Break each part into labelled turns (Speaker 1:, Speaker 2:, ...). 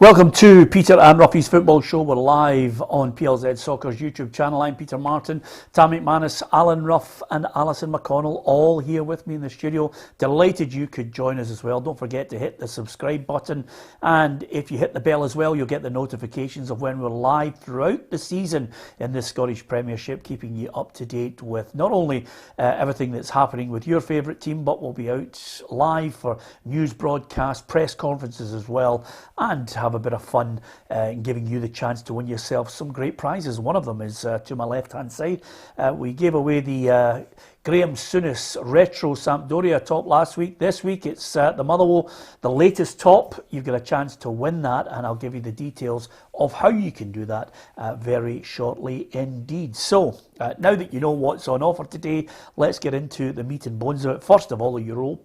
Speaker 1: Welcome to Peter and Ruffy's Football Show. We're live on PLZ Soccer's YouTube channel. I'm Peter Martin, Tam McManus, Alan Ruff and Alison McConnell all here with me in the studio. Delighted you could join us as well. Don't forget to hit the subscribe button, and if you hit the bell as well, you'll get the notifications of when we're live throughout the season in the Scottish Premiership, keeping you up to date with not only everything that's happening with your favourite team, but we'll be out live for news broadcasts, press conferences as well, and have a bit of fun in giving you the chance to win yourself some great prizes. One of them is to my left hand side. We gave away the Graham Souness retro Sampdoria top last week. This week it's the Motherwell, the latest top. You've got a chance to win that, and I'll give you the details of how you can do that very shortly indeed. So now that you know what's on offer today, let's get into the meat and bones of it. First of all, the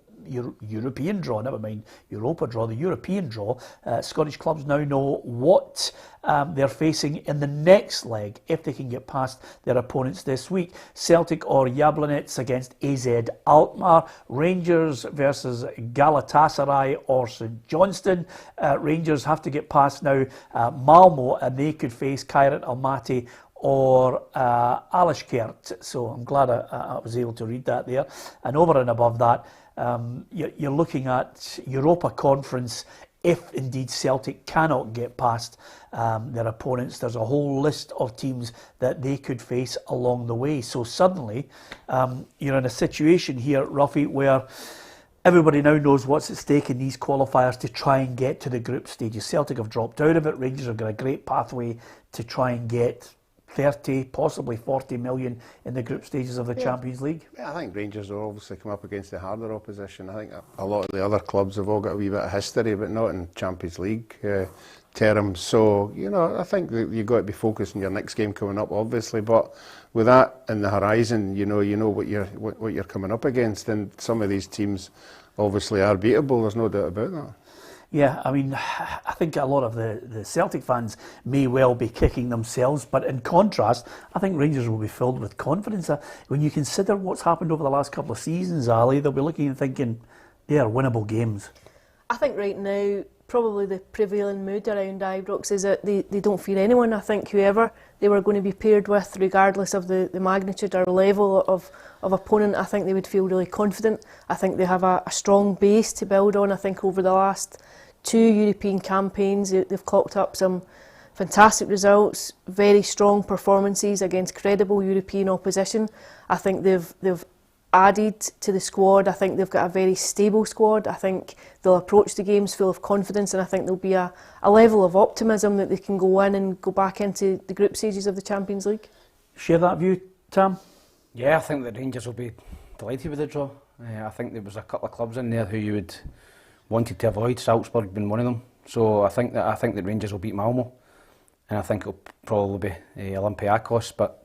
Speaker 1: European draw, never mind Europa draw, the European draw. Scottish clubs now know what they're facing in the next leg if they can get past their opponents this week. Celtic or Jablonec against AZ Alkmaar, Rangers versus Galatasaray or St Johnstone. Rangers have to get past now Malmo, and they could face Kairat Almaty or Alashkert. So I'm glad I was able to read that there. And over and above that, you're looking at Europa Conference. If indeed Celtic cannot get past their opponents, there's a whole list of teams that they could face along the way. So suddenly you're in a situation here, Ruffy, where everybody now knows what's at stake in these qualifiers to try and get to the group stages. Celtic have dropped out of it. Rangers have got a great pathway to try and get 30, possibly 40 million in the group stages of the Champions League.
Speaker 2: Yeah, I think Rangers will obviously come up against the harder opposition. I think a lot of the other clubs have all got a wee bit of history, but not in Champions League terms. So, you know, I think that you've got to be focused on your next game coming up, obviously, but with that in the horizon, you know what you're coming up against, and some of these teams obviously are beatable, there's no doubt about that.
Speaker 1: Yeah, I mean, I think a lot of the Celtic fans may well be kicking themselves, but in contrast, I think Rangers will be filled with confidence. When you consider what's happened over the last couple of seasons, Ali, they'll be looking and thinking they are winnable games.
Speaker 3: I think right now, probably the prevailing mood around Ibrox is that they don't fear anyone. I think whoever they were going to be paired with, regardless of the magnitude or level of opponent, I think they would feel really confident. I think they have a strong base to build on. I think over the last 2 European campaigns, they've clocked up some fantastic results, very strong performances against credible European opposition. I think they've added to the squad. I think they've got a very stable squad. I think they'll approach the games full of confidence, and I think there'll be a level of optimism that they can go in and go back into the group stages of the Champions League.
Speaker 1: Share that view, Tam?
Speaker 4: Yeah, I think the Rangers will be delighted with the draw. I think there was a couple of clubs in there who you would wanted to avoid, Salzburg being one of them. So I think the Rangers will beat Malmo, and I think it'll probably be Olympiacos. But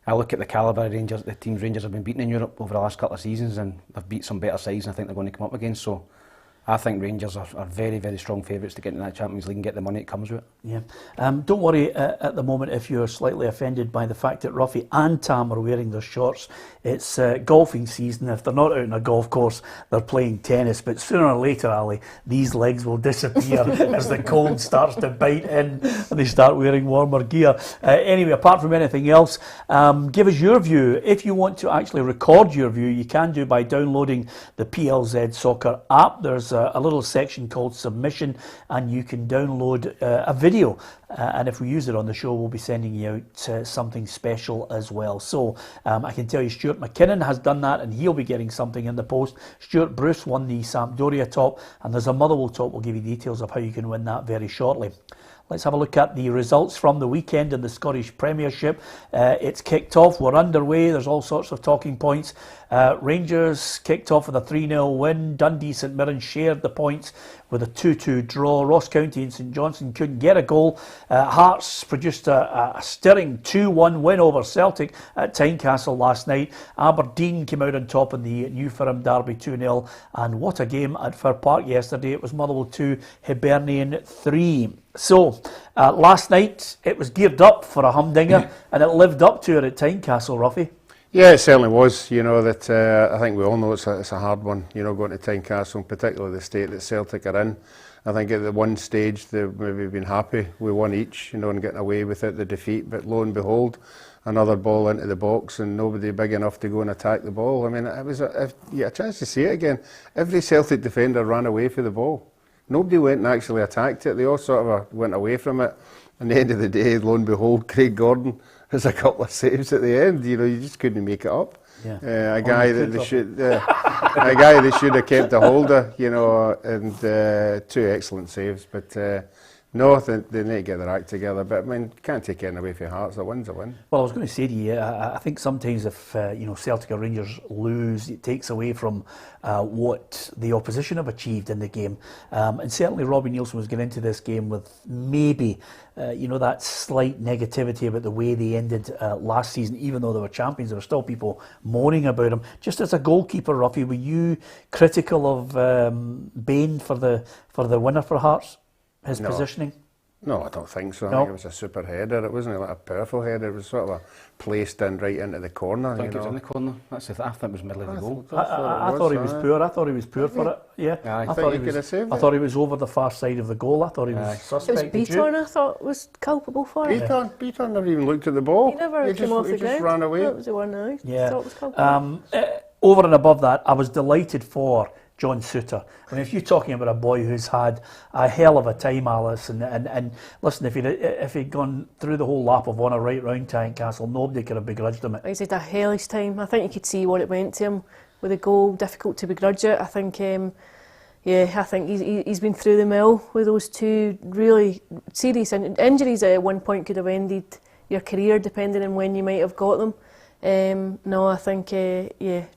Speaker 4: I look at the calibre of Rangers, the teams Rangers have been beaten in Europe over the last couple of seasons, and they've beat some better sides, and I think they're going to come up against. So I think Rangers are very, very strong favourites to get into that Champions League and get the money that comes with it.
Speaker 1: Yeah. Don't worry at the moment if you're slightly offended by the fact that Ruffy and Tam are wearing their shorts. It's golfing season. If they're not out on a golf course, they're playing tennis. But sooner or later, Ali, these legs will disappear as the cold starts to bite in and they start wearing warmer gear. Anyway, apart from anything else, give us your view. If you want to actually record your view, you can do by downloading the PLZ Soccer app. There's a little section called Submission, and you can download a video. And if we use it on the show, we'll be sending you out something special as well. So I can tell you Stuart McKinnon has done that, and he'll be getting something in the post. Stuart Bruce won the Sampdoria top, and there's a Motherwell top. We'll give you details of how you can win that very shortly. Let's have a look at the results from the weekend in the Scottish Premiership. It's kicked off, we're underway, there's all sorts of talking points. Rangers kicked off with a 3-0 win. Dundee St Mirren shared the points with a 2-2 draw. Ross County and St Johnstone couldn't get a goal. Hearts produced a stirring 2-1 win over Celtic at Tynecastle last night. Aberdeen came out on top in the New Firm derby 2-0. And what a game at Fir Park yesterday. It was Motherwell 2, Hibernian 3. So, last night it was geared up for a humdinger, and it lived up to it at Tynecastle, Ruffy.
Speaker 2: Yeah, it certainly was. You know, that I think we all know it's a hard one, you know, going to Tynecastle, and particularly the state that Celtic are in. I think at the one stage they've maybe been happy with one each, you know, and getting away without the defeat. But lo and behold, another ball into the box and nobody big enough to go and attack the ball. I mean, it was if you get a chance to see it again, every Celtic defender ran away for the ball. Nobody went and actually attacked it. They all sort of went away from it. And at the end of the day, lo and behold, Craig Gordon has a couple of saves at the end. You know, you just couldn't make it up.
Speaker 1: Yeah.
Speaker 2: A guy that they should, a guy they should have kept a hold of, you know, and two excellent saves. But no, they need to get their act together. But I mean, can't take anything away from Hearts. A win's a win.
Speaker 1: Well, I was going to say to you, I think sometimes if you know, Celtic or Rangers lose, it takes away from what the opposition have achieved in the game. And certainly Robbie Neilson was getting into this game with maybe you know, that slight negativity about the way they ended last season. Even though they were champions, there were still people moaning about him. Just as a goalkeeper, Ruffy, were you critical of Bain for the winner for Hearts? His positioning?
Speaker 2: No, I don't think so. I
Speaker 1: No.
Speaker 2: think it was a super header. It wasn't like a powerful header. It was sort of placed in right into the corner.
Speaker 4: I think
Speaker 2: you
Speaker 4: it was
Speaker 2: know.
Speaker 4: in the corner. That's the I think it was middle of the goal.
Speaker 1: I thought he was poor. I thought he was poor for it. Yeah,
Speaker 4: Aye.
Speaker 1: I
Speaker 2: Think he could have saved
Speaker 1: I
Speaker 2: it?
Speaker 1: thought he was over the far side of the goal. I thought he was
Speaker 4: Aye.
Speaker 3: It
Speaker 1: suspect.
Speaker 3: was Beaton, I thought, was culpable for it.
Speaker 2: Beaton never even looked at the ball.
Speaker 3: He never came
Speaker 2: just,
Speaker 3: off
Speaker 2: he
Speaker 3: the
Speaker 2: just
Speaker 3: ground.
Speaker 2: ran away.
Speaker 3: That was the one I
Speaker 1: Yeah.
Speaker 3: thought was culpable.
Speaker 1: Over and above that, I was delighted for John Souttar. I mean, if you're talking about a boy who's had a hell of a time, Alice, and listen, if he'd gone through the whole lap of honour right round Tynecastle, nobody could have begrudged him it.
Speaker 3: He's had a hellish time. I think you could see what it meant to him with the goal. Difficult to begrudge it. I think, I think he's been through the mill with those two really serious injuries. At one point, could have ended your career, depending on when you might have got them. No, I think,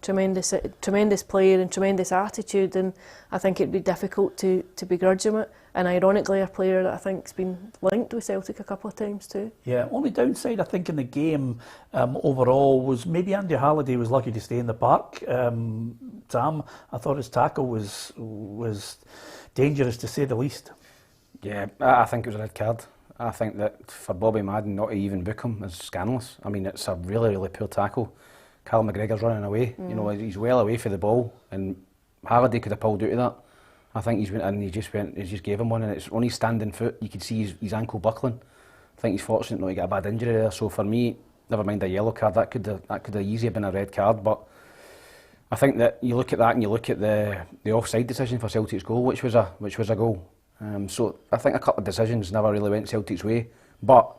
Speaker 3: tremendous player and tremendous attitude, and I think it'd be difficult to begrudge him it. And ironically, a player that I think's been linked with Celtic a couple of times too.
Speaker 1: Yeah, only downside I think in the game overall was maybe Andy Halliday was lucky to stay in the park. Sam, I thought his tackle was dangerous to say the least.
Speaker 4: Yeah, I think it was a red card. I think that for Bobby Madden not to even book him is scandalous. I mean, it's a really, really poor tackle. Cal McGregor's running away. You know, he's well away for the ball, and Halliday could have pulled out of that. I think he's went and he just gave him one, and it's on his standing foot. You could see his ankle buckling. I think he's fortunate not to get a bad injury there. So for me, never mind a yellow card, that could have easily been a red card. But I think that you look at that and you look at the offside decision for Celtic's goal, which was a goal. So I think a couple of decisions never really went Celtic's way, but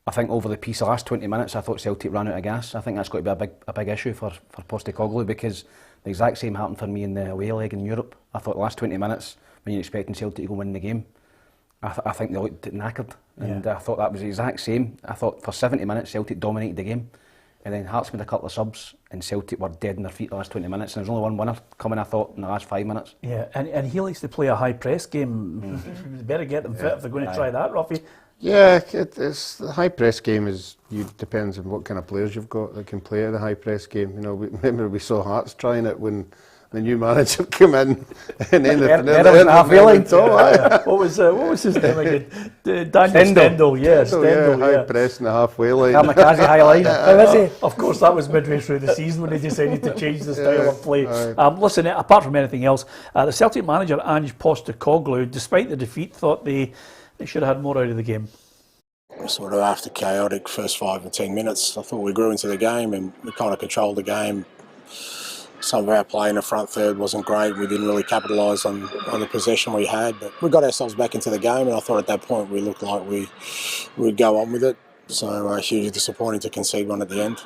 Speaker 4: I think over the piece of the last 20 minutes I thought Celtic ran out of gas. I think that's got to be a big issue for Postecoglou, because the exact same happened for me in the away leg in Europe. I thought the last 20 minutes, when you're expecting Celtic to go win the game, I think they looked knackered, and I thought that was the exact same. I thought for 70 minutes Celtic dominated the game, and then Hearts made a couple of subs and Celtic were dead on their feet the last 20 minutes, and there's only one winner coming, I thought, in the last 5 minutes.
Speaker 1: Yeah, and he likes to play a high press game. We better get them fit if they're going to try that, Ruffy.
Speaker 2: Yeah, it's the high press game depends on what kind of players you've got that can play at the high press game. You know, remember we saw Hearts trying it when the new manager came in, and then
Speaker 1: What was his name again? Daniel Stendel. Yeah, Stendel.
Speaker 2: High press in the halfway line.
Speaker 4: Kamikaze high line. How is he?
Speaker 1: Of course, that was midway through the season when they decided to change the style of play. Listen, apart from anything else, the Celtic manager, Ange Postecoglou, despite the defeat, thought they should have had more out of the game.
Speaker 5: Sort of after chaotic first 5 or 10 minutes, I thought we grew into the game and we kind of controlled the game. Some of our play in the front third wasn't great. We didn't really capitalise on the possession we had, but we got ourselves back into the game, and I thought at that point we looked like we would go on with it. So hugely disappointing to concede one at the end.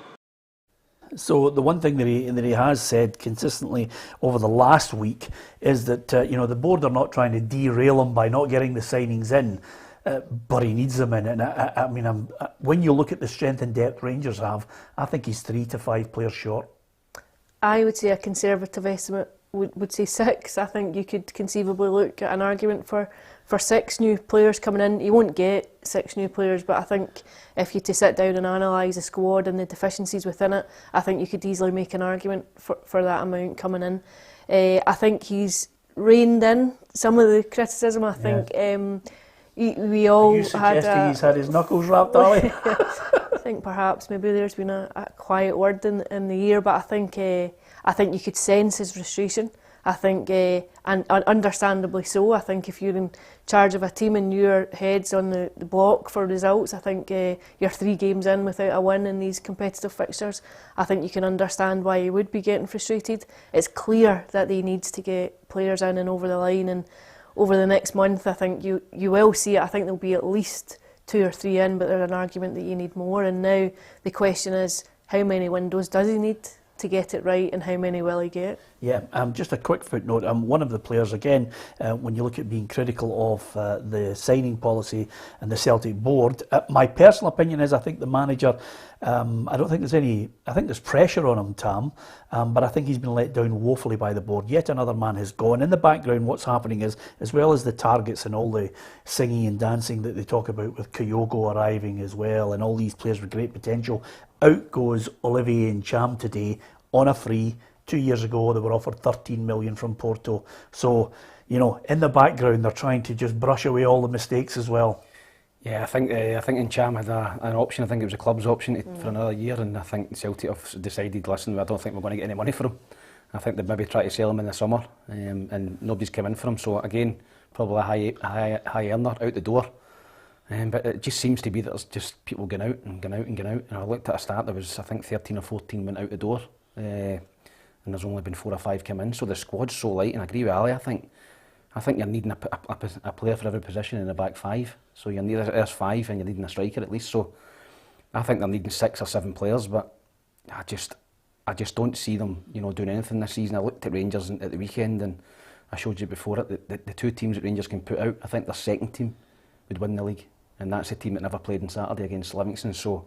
Speaker 1: So the one thing that he has said consistently over the last week is that the board are not trying to derail him by not getting the signings in, but he needs them in. And I mean, when you look at the strength and depth Rangers have, I think he's 3 to 5 players short.
Speaker 3: I would say a conservative estimate would say 6. I think you could conceivably look at an argument for 6 new players coming in. You won't get 6 new players, but I think if you to sit down and analyse the squad and the deficiencies within it, I think you could easily make an argument for that amount coming in. I think he's reined in some of the criticism. I think we all
Speaker 1: Are you suggesting he's had his knuckles wrapped, Ali?
Speaker 3: I think perhaps maybe there's been a quiet word in the ear, but I think you could sense his frustration. I think, and understandably so. I think if you're in charge of a team and your head's on the block for results, I think you're 3 games in without a win in these competitive fixtures. I think you can understand why you would be getting frustrated. It's clear that he needs to get players in and over the line, and over the next month I think you will see it. I think there'll be at least 2 or 3 in, but there's an argument that you need more, and now the question is, how many windows does he need to get it right, and how many will he get?
Speaker 1: Yeah, just a quick footnote. One of the players, again, when you look at being critical of the signing policy and the Celtic board, my personal opinion is I think the manager, I don't think there's any, I think there's pressure on him, Tam, but I think he's been let down woefully by the board. Yet another man has gone. In the background, what's happening is, as well as the targets and all the singing and dancing that they talk about with Kyogo arriving as well, and all these players with great potential, out goes Olivier Ntcham today on a free. 2 years ago, they were offered 13 million from Porto. So, you know, in the background, they're trying to just brush away all the mistakes as well.
Speaker 4: Yeah, I think Ntcham had an option. I think it was a club's option for another year, and I think Celtic have decided, listen, I don't think we're going to get any money for him. I think they'd maybe try to sell him in the summer, and nobody's come in for him. So again, probably a high earner out the door. But it just seems to be that there's just people going out and going out and going out. And I looked at a stat, there was, I think, 13 or 14 went out the door. And there's only been 4 or 5 come in, so the squad's so light. And I agree with Ali. I think you're needing a player for every position in the back 5. So you're needing there's 5, and you're needing a striker at least. So I think they're needing 6 or 7 players, but I just don't see them, you know, doing anything this season. I looked at Rangers at the weekend, and I showed you before it that the 2 teams that Rangers can put out, I think their second team would win the league, and that's a team that never played on Saturday against Livingston. So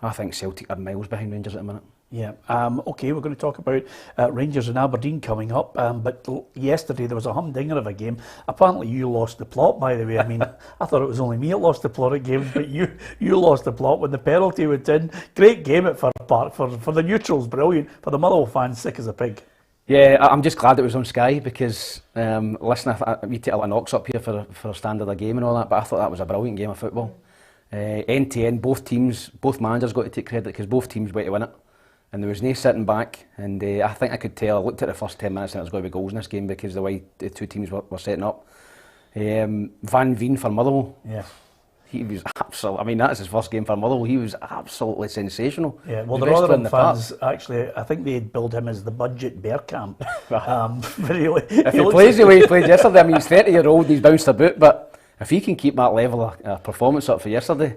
Speaker 4: I think Celtic are miles behind Rangers at the minute.
Speaker 1: Yeah, okay, we're going to talk about Rangers and Aberdeen coming up, but yesterday there was a humdinger of a game. Apparently you lost the plot, by the way. I mean, I thought it was only me that lost the plot at games, but you lost the plot when the penalty went in. Great game at Fir Park, for the neutrals, brilliant. For the Motherwell fans, sick as a pig.
Speaker 4: Yeah, I'm just glad it was on Sky, because, listen, we take a lot of knocks up here for a standard of game and all that, but I thought that was a brilliant game of football. End to end, both managers got to take credit, because both teams went to win it. And there was no sitting back, and I think I could tell. I looked at the first 10 minutes and there was going to be goals in this game, because the way the 2 teams were setting up. Van Veen for Motherwell.
Speaker 1: Yeah.
Speaker 4: He was absolutely, I mean, that's his first game for Motherwell. He was absolutely sensational.
Speaker 1: Yeah, well, the Rotherham fans, actually, I think they billed him as the budget Bergkamp.
Speaker 4: If he plays the way he played yesterday, I mean, he's 30-year-old, he's bounced a boot, but if he can keep that level of performance up for yesterday,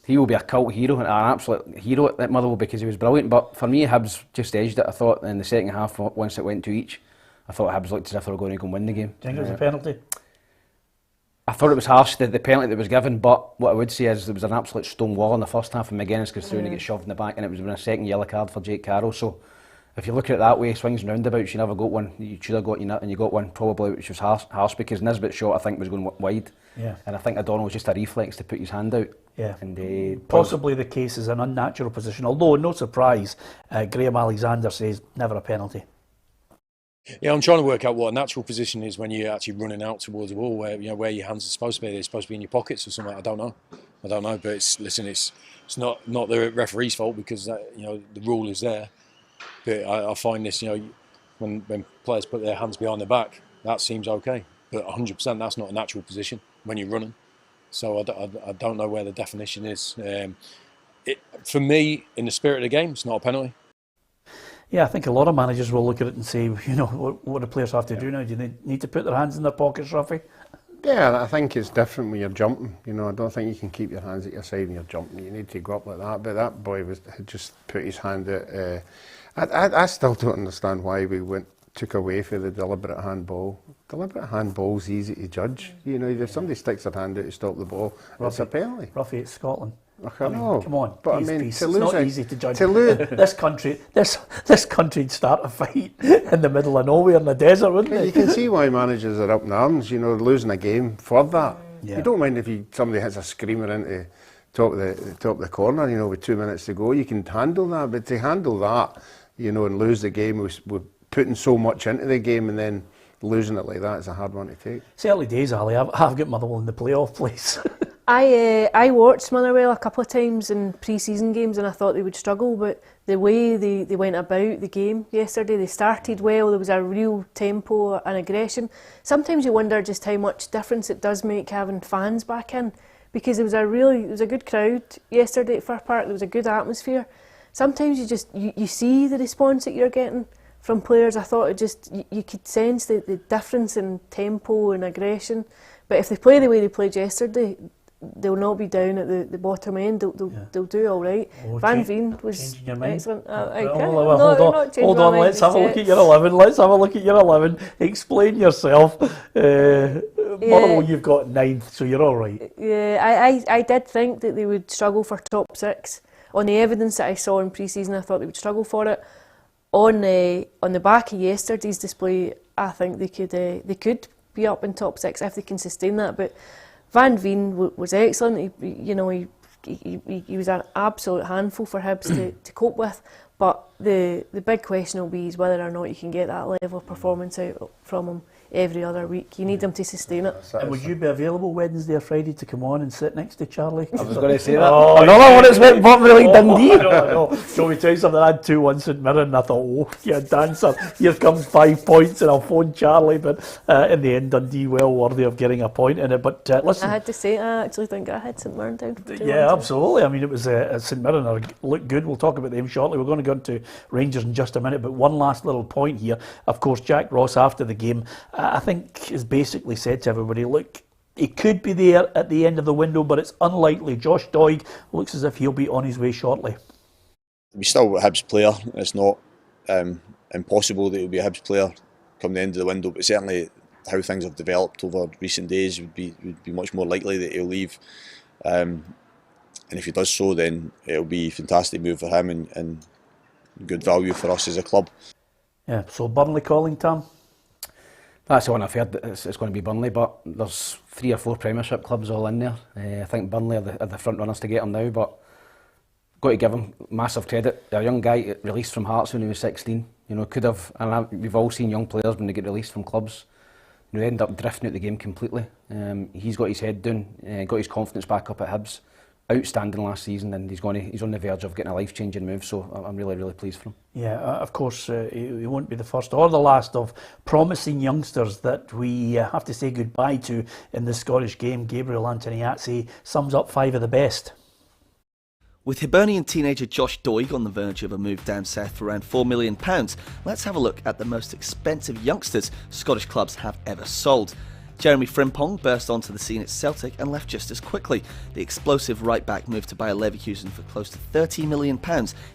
Speaker 4: he will be a cult hero, an absolute hero at Motherwell, because he was brilliant. But for me, Hibs just edged it. I thought in the second half, once it went to each, I thought Hibs looked as if they were going to go and win the game.
Speaker 1: Do you think it was a penalty?
Speaker 4: I thought it was harsh, the penalty that was given, but what I would say is there was an absolute stone wall in the first half, and McGuinness goes through and he gets shoved in the back, and it was a second yellow card for Jake Carroll. So if you look at it that way, swings and roundabouts, you never got one. You should have got and you got one probably which was harsh, because Nisbet's shot, I think, was going wide. Yeah. And I think O'Donnell was just a reflex to put his hand out.
Speaker 1: Yeah. And possibly the case is an unnatural position, although no surprise, Graham Alexander says never a penalty.
Speaker 6: Yeah, I'm trying to work out what a natural position is when you're actually running out towards the ball, where your hands are supposed to be. They're supposed to be in your pockets or something. I don't know, but it's not the referee's fault, because the rule is there. But I find this, when players put their hands behind their back, that seems okay. But 100%, that's not a natural position when you're running. So I don't know where the definition is. For me, in the spirit of the game, it's not a penalty.
Speaker 1: Yeah, I think a lot of managers will look at it and say, what do players have to do now? Do they need to put their hands in their pockets, Ruffy?
Speaker 2: Yeah, I think it's different when you're jumping. I don't think you can keep your hands at your side when you're jumping. You need to go up like that. But that boy had just put his hand out. I still don't understand why we took away for the deliberate handball. Deliberate handball's easy to judge. If somebody sticks their hand out to stop the ball, it's a penalty.
Speaker 1: Ruffy, it's Scotland.
Speaker 2: I know.
Speaker 1: Come on,
Speaker 2: but
Speaker 1: peace. It's not easy to judge.
Speaker 2: This
Speaker 1: country'd start a fight in the middle of nowhere in the desert, wouldn't it?
Speaker 2: You can see why managers are up in arms. Losing a game for that. Yeah. You don't mind if somebody hits a screamer into top of the corner. With 2 minutes to go, you can handle that. But to handle that, and lose the game, we're putting so much into the game, and then losing it like that is a hard one to take.
Speaker 1: It's early days, Ali. I've got Motherwell in the playoff place.
Speaker 3: I watched Motherwell a couple of times in pre-season games and I thought they would struggle, but the way they went about the game yesterday, they started well, there was a real tempo and aggression. Sometimes you wonder just how much difference it does make having fans back in, because it was a good crowd yesterday at Fir Park, there was a good atmosphere. Sometimes you see the response that you're getting from players. I thought you could sense the difference in tempo and aggression, but if they play the way they played yesterday, they'll not be down at the bottom end. They'll do all right. Van Veen was excellent.
Speaker 1: Hold on. Let's have a look at your 11. Explain yourself. Motherwell, you've got 9th, so you're all right.
Speaker 3: Yeah, I did think that they would struggle for top 6. On the evidence that I saw in pre-season, I thought they would struggle for it. On the back of yesterday's display, I think they could be up in top 6 if they can sustain that. But Van Veen was excellent. He was an absolute handful for Hibs to cope with. But the big question will be is whether or not you can get that level of performance out from him every other week. You need him to sustain it.
Speaker 1: And would you be available Wednesday or Friday to come on and sit next to Charlie?
Speaker 4: I was going to say that. Another one that's went Butterley Dundee.
Speaker 1: I know. Shall we tell you something? I had 2-1 St Mirren and I thought, oh, you dancer. Here comes 5 points and I'll phone Charlie. But in the end, Dundee well worthy of getting a point in it. But listen.
Speaker 3: I had to say, I actually think I had St Mirren down for 2-1.
Speaker 1: Yeah, absolutely. I mean, it was St Mirren look good. We'll talk about them shortly. We're going to go into Rangers in just a minute. But one last little point here. Of course, Jack Ross after the game, I think, has basically said to everybody, look, he could be there at the end of the window, but it's unlikely. Josh Doig looks as if he'll be on his way shortly.
Speaker 7: He's still a Hibs player. It's not impossible that he'll be a Hibs player come the end of the window, but certainly how things have developed over recent days would be much more likely that he'll leave. And if he does so, then it'll be a fantastic move for him and good value for us as a club.
Speaker 1: Yeah, so Burnley calling, Tom?
Speaker 4: That's the one I've heard, that it's going to be Burnley, but there's 3 or 4 Premiership clubs all in there. I think Burnley are the front runners to get him now, but got to give him massive credit. A young guy released from Hearts when he was 16, could have, and we've all seen young players when they get released from clubs, they end up drifting out the game completely. He's got his head down, got his confidence back up at Hibs. Outstanding last season, and he's on the verge of getting a life-changing move, so I'm really, really pleased for him. Yeah,
Speaker 1: of course, he won't be the first or the last of promising youngsters that we have to say goodbye to in the Scottish game. Gabriel Antoniazzi sums up 5 of the best.
Speaker 8: With Hibernian teenager Josh Doig on the verge of a move down south for around £4 million, let's have a look at the most expensive youngsters Scottish clubs have ever sold. Jeremy Frimpong burst onto the scene at Celtic and left just as quickly. The explosive right-back moved to Bayer Leverkusen for close to £30 million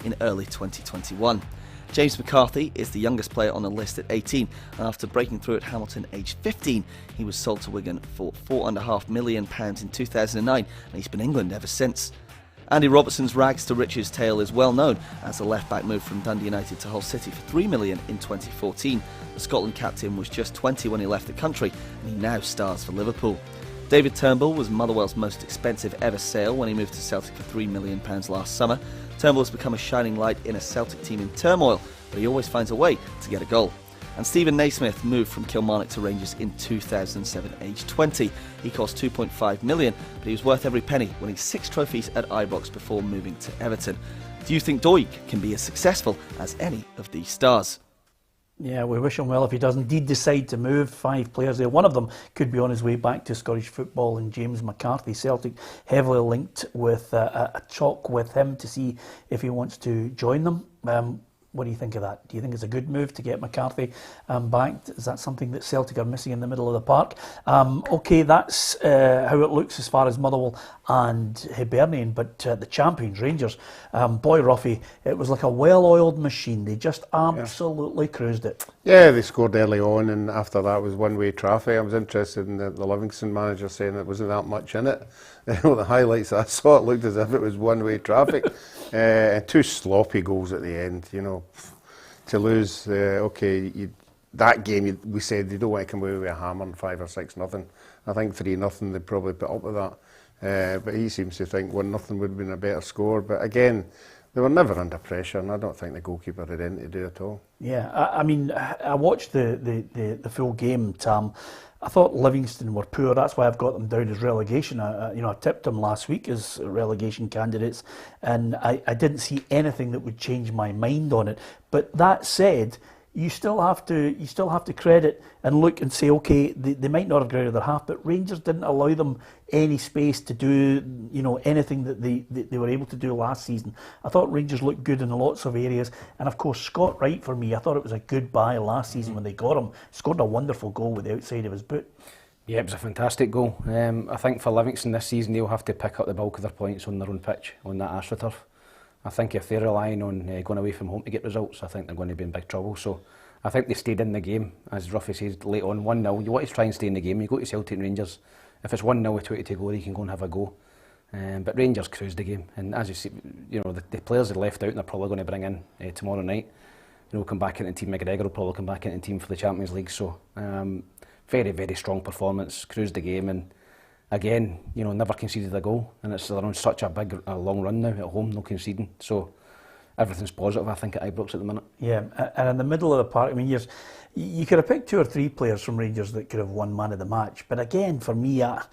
Speaker 8: in early 2021. James McCarthy is the youngest player on the list at 18, and after breaking through at Hamilton aged 15, he was sold to Wigan for £4.5 million in 2009, and he's been England ever since. Andy Robertson's rags to riches tale is well known as the left-back moved from Dundee United to Hull City for £3 million in 2014. The Scotland captain was just 20 when he left the country, and he now stars for Liverpool. David Turnbull was Motherwell's most expensive ever sale when he moved to Celtic for £3 million last summer. Turnbull has become a shining light in a Celtic team in turmoil, but he always finds a way to get a goal. And Stephen Naismith moved from Kilmarnock to Rangers in 2007, aged 20. He cost £2.5 million, but he was worth every penny, winning 6 trophies at Ibrox before moving to Everton. Do you think Doig can be as successful as any of these stars?
Speaker 1: Yeah, we wish him well if he does indeed decide to move. 5 players there. One of them could be on his way back to Scottish football, and James McCarthy. Celtic heavily linked with a talk with him to see if he wants to join them. What do you think of that? Do you think it's a good move to get McCarthy back? Is that something that Celtic are missing in the middle of the park? OK, that's how it looks as far as Motherwell and Hibernian, but the champions, Rangers, boy Ruffy, it was like a well-oiled machine. They just absolutely cruised it.
Speaker 2: Yeah, they scored early on, and after that was one-way traffic. I was interested in the Livingston manager saying there wasn't that much in it. The highlights I saw, it looked as if it was one-way traffic. And 2 sloppy goals at the end, to lose. That game, we said they don't want to come away with a hammer and 5 or 6-0. I think 3-0 they'd probably put up with that. But he seems to think 1-0 would have been a better score. But again, they were never under pressure, and I don't think the goalkeeper had anything to do at all.
Speaker 1: Yeah, I mean, I watched the full game, Tam. I thought Livingston were poor. That's why I've got them down as relegation. I tipped them last week as relegation candidates, and I didn't see anything that would change my mind on it. But that said, you still have to credit and look and say, okay, they might not have got out of their half, but Rangers didn't allow them any space to do anything that they were able to do last season. I thought Rangers looked good in lots of areas, and of course Scott Wright, for me, I thought it was a good buy last season when they got him. Scored a wonderful goal with the outside of his boot. Yeah,
Speaker 4: it was a fantastic goal. I think for Livingston this season they'll have to pick up the bulk of their points on their own pitch, on that AstroTurf. I think if they're relying on going away from home to get results, I think they're going to be in big trouble. So I think they stayed in the game, as Ruffy says, late on 1-0. You want to try and stay in the game. You go to Celtic and Rangers. If it's 1-0 with 20 to go, you can go and have a go. But Rangers cruised the game. And as you see, the players are left out and they're probably going to bring in tomorrow night. Come back into the team. McGregor will probably come back into the team for the Champions League. So very, very strong performance. Cruised the game and again, never conceded a goal, and they're on such a long run now at home, no conceding. So everything's positive, I think, at Ibrox at the minute.
Speaker 1: Yeah, and in the middle of the park, I mean, you could have picked 2 or 3 players from Rangers that could have won man of the match. But again, for me, I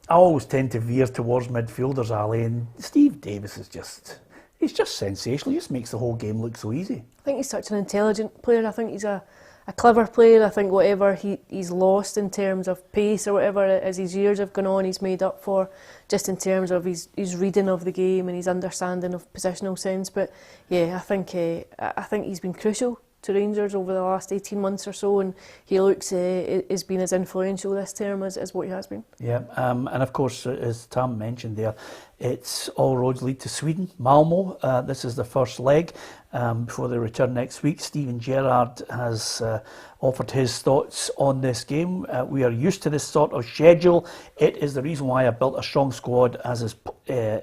Speaker 1: always tend to veer towards midfielders, Ali, and Steve Davis is he's just sensational. He just makes the whole game look so easy.
Speaker 3: I think he's such an intelligent player. I think he's a clever player. I think whatever he's lost in terms of pace or whatever as his years have gone on, he's made up for just in terms of his reading of the game and his understanding of positional sense. But yeah, I think he's been crucial to Rangers over the last 18 months or so, and he looks has been as influential this term as what he has been.
Speaker 1: Yeah, and of course, as Tam mentioned there, it's all roads lead to Sweden, Malmo. This is the first leg before they return next week. Steven Gerrard has offered his thoughts on this game. We are used to this sort of schedule. It is the reason why I built a strong squad, as is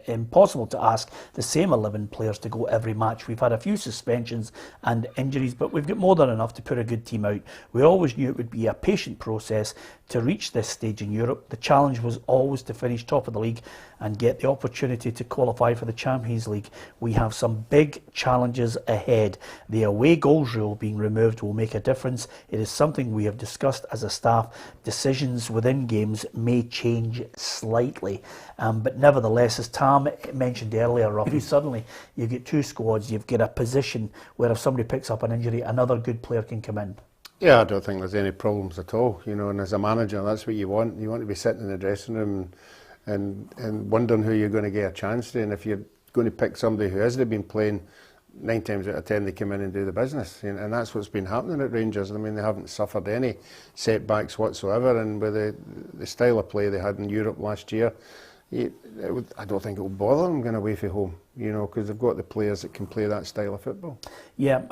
Speaker 1: impossible to ask the same 11 players to go every match. We've had a few suspensions and injuries, but we've got more than enough to put a good team out. We always knew it would be a patient process to reach this stage in Europe. The challenge was always to finish top of the league and get the opportunity to qualify for the Champions League. We have some big challenges ahead. The away goals rule being removed will make a difference. It is something we have discussed as a staff. Decisions within games may change slightly, but nevertheless, as Tam mentioned earlier, Ruffy, suddenly you get 2 squads, you've got a position where if somebody picks up an injury, another good player can come in.
Speaker 2: Yeah, I don't think there's any problems at all, and as a manager, that's what you want. You want to be sitting in the dressing room and wondering who you're going to get a chance to, and if you're going to pick somebody who hasn't been playing, 9 times out of 10 they come in and do the business, and that's what's been happening at Rangers. I mean, they haven't suffered any setbacks whatsoever, and with the style of play they had in Europe last year, I don't think it will bother them going away from home, because they've got the players that can play that style of football.
Speaker 1: Yeah,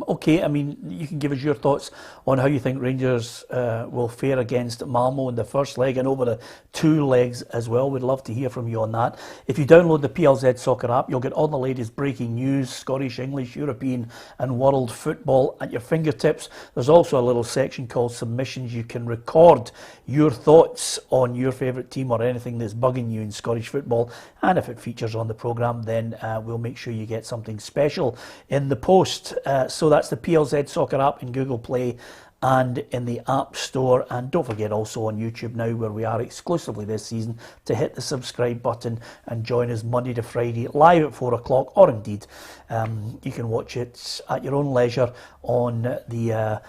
Speaker 1: okay, I mean, you can give us your thoughts on how you think Rangers will fare against Malmo in the first leg and over the 2 legs as well. We'd love to hear from you on that. If you download the PLZ Soccer app, you'll get all the latest breaking news, Scottish, English, European and world football at your fingertips. There's also a little section called Submissions. You can record your thoughts on your favourite team or anything that's bugging you in Scottish football, and if it features on the programme, then we'll make sure you get something special in the post. So that's the PLZ Soccer app in Google Play and in the App Store, and don't forget also on YouTube now, where we are exclusively this season, to hit the subscribe button and join us Monday to Friday live at 4 o'clock, or indeed you can watch it at your own leisure on the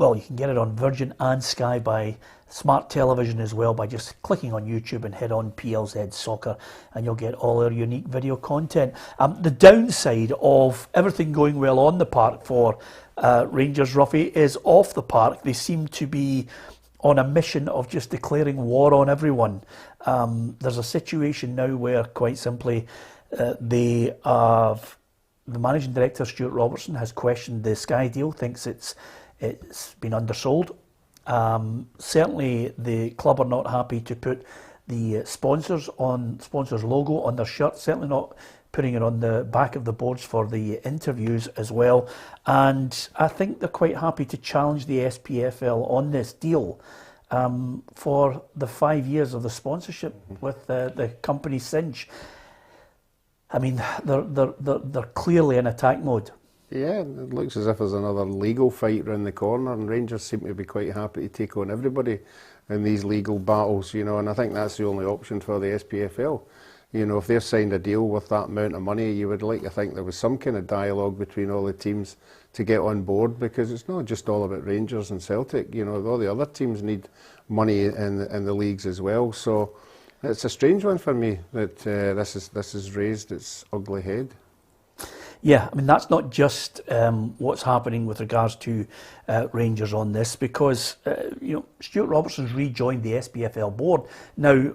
Speaker 1: you can get it on Virgin and Sky by smart television as well, by just clicking on YouTube and hit on PLZ Soccer, and you'll get all our unique video content. The downside of everything going well on the park for Rangers, Ruffy, is off the park. They seem to be on a mission of just declaring war on everyone. There's a situation now where, quite simply, the managing director, Stuart Robertson, has questioned the Sky deal, thinks it's been undersold. Certainly the club are not happy to put the sponsors logo on their shirt, certainly not putting it on the back of the boards for the interviews as well, and I think they're quite happy to challenge the SPFL on this deal for the 5 years of the sponsorship with the company Cinch. I mean, they're clearly in attack mode.
Speaker 2: Yeah, it looks as if there's another legal fight round the corner, and Rangers seem to be quite happy to take on everybody in these legal battles, you know, and I think that's the only option for the SPFL. You know, if they've signed a deal with that amount of money, you would like to think there was some kind of dialogue between all the teams to get on board, because it's not just all about Rangers and Celtic, you know, all the other teams need money in the leagues as well. So it's a strange one for me that this has raised its ugly head.
Speaker 1: Yeah, I mean, that's not just what's happening with regards to Rangers on this, because you know, Stuart Robertson's rejoined the SPFL board. Now,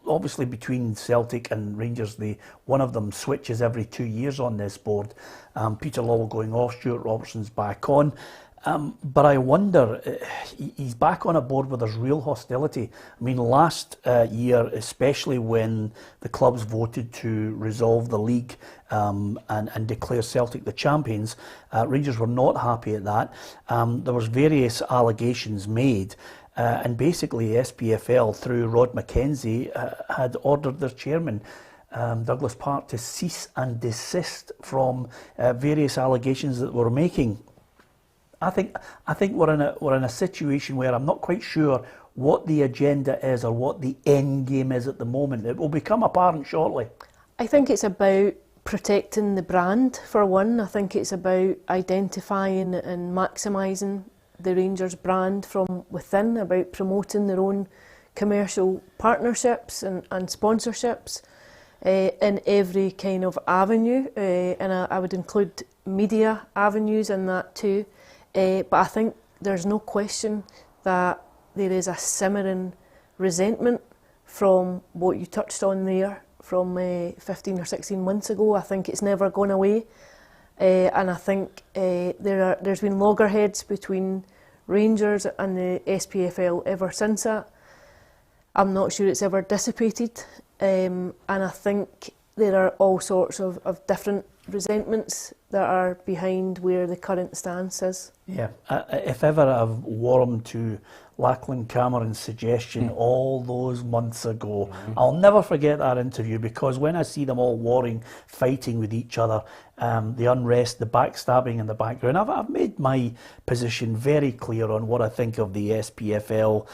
Speaker 1: obviously between Celtic and Rangers, one of them switches every 2 years on this board. Peter Lawwell going off, Stuart Robertson's back on. But I wonder, he's back on a board where there's real hostility. I mean, last year, especially when the clubs voted to resolve the league and declare Celtic the champions, Rangers were not happy at that. There was various allegations made, and basically SPFL, through Rod Mackenzie, had ordered their chairman, Douglas Park, to cease and desist from various allegations that were making. I think we're in a situation where I'm not quite sure what the agenda is or what the end game is at the moment. It will become apparent shortly.
Speaker 3: I think it's about protecting the brand, for one. I think it's about identifying and maximising the Rangers brand from within, about promoting their own commercial partnerships and sponsorships in every kind of avenue, and I would include media avenues in that too. But I think there's no question that there is a simmering resentment from what you touched on there from 15 or 16 months ago. I think it's never gone away, and I think there's been loggerheads between Rangers and the SPFL ever since that. I'm not sure it's ever dissipated, and I think there are all sorts of different resentments that are behind where the current stance is.
Speaker 1: Yeah, if ever I've warmed to Lachlan Cameron's suggestion all those months ago, I'll never forget that interview, because when I see them all warring, fighting with each other, the unrest, the backstabbing in the background, I've made my position very clear on what I think of the SPFL,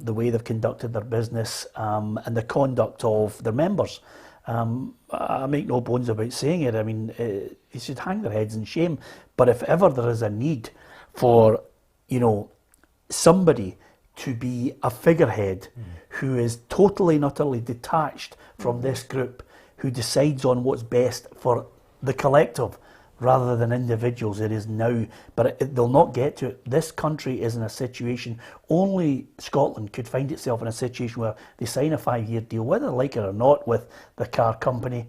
Speaker 1: the way they've conducted their business, and the conduct of their members. I make no bones about saying it. I mean, they should hang their heads in shame. But if ever there is a need for, you know, somebody to be a figurehead who is totally and utterly detached from this group, who decides on what's best for the collective rather than individuals, it is now. But they'll not get to it. This country is in a situation, only Scotland could find itself in a situation where they sign a 5-year deal, whether they like it or not, with the car company.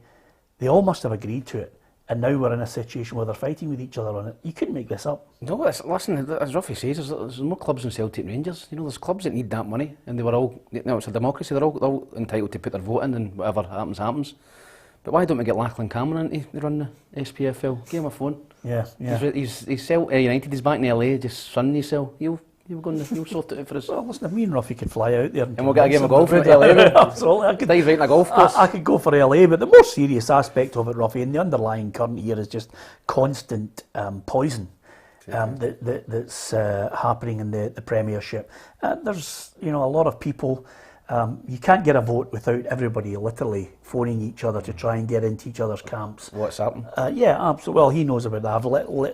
Speaker 1: They all must have agreed to it. And now we're in a situation where they're fighting with each other on it. You couldn't make this up.
Speaker 4: No, listen, as Ruffy says, there's more clubs than Celtic Rangers. You know, there's clubs that need that money, and they were all, you know, it's a democracy, they're all entitled to put their vote in, and whatever happens, happens. But why don't we get Lachlan Cameron in to run the SPFL? Give him a phone.
Speaker 1: Yeah.
Speaker 4: He's United, he's back in LA, just sunning himself. He'll sort it out for us.
Speaker 1: Well, listen, if me and Ruffy could fly out there...
Speaker 4: And we'll get a game of golf in LA.
Speaker 1: Absolutely.
Speaker 4: Dive right in a golf course.
Speaker 1: I could go for LA, but the more serious aspect of it, Ruffy, and the underlying current here is just constant poison that's happening in the Premiership. There's, you know, a lot of people... you can't get a vote without everybody literally phoning each other to try and get into each other's camps.
Speaker 4: What's happened? Yeah,
Speaker 1: absolutely. Well, he knows about that. I've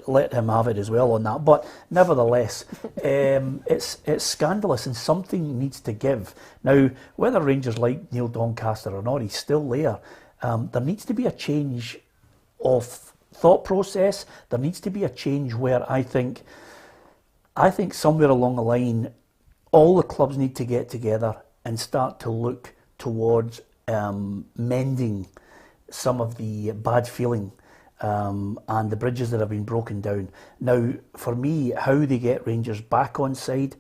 Speaker 1: let him have it as well on that. But nevertheless, it's scandalous, and something needs to give. Now, whether Rangers like Neil Doncaster or not, he's still there. There needs to be a change of thought process. There needs to be a change where I think somewhere along the line, all the clubs need to get together and start to look towards mending some of the bad feeling and the bridges that have been broken down. Now, for me, how they get Rangers back on side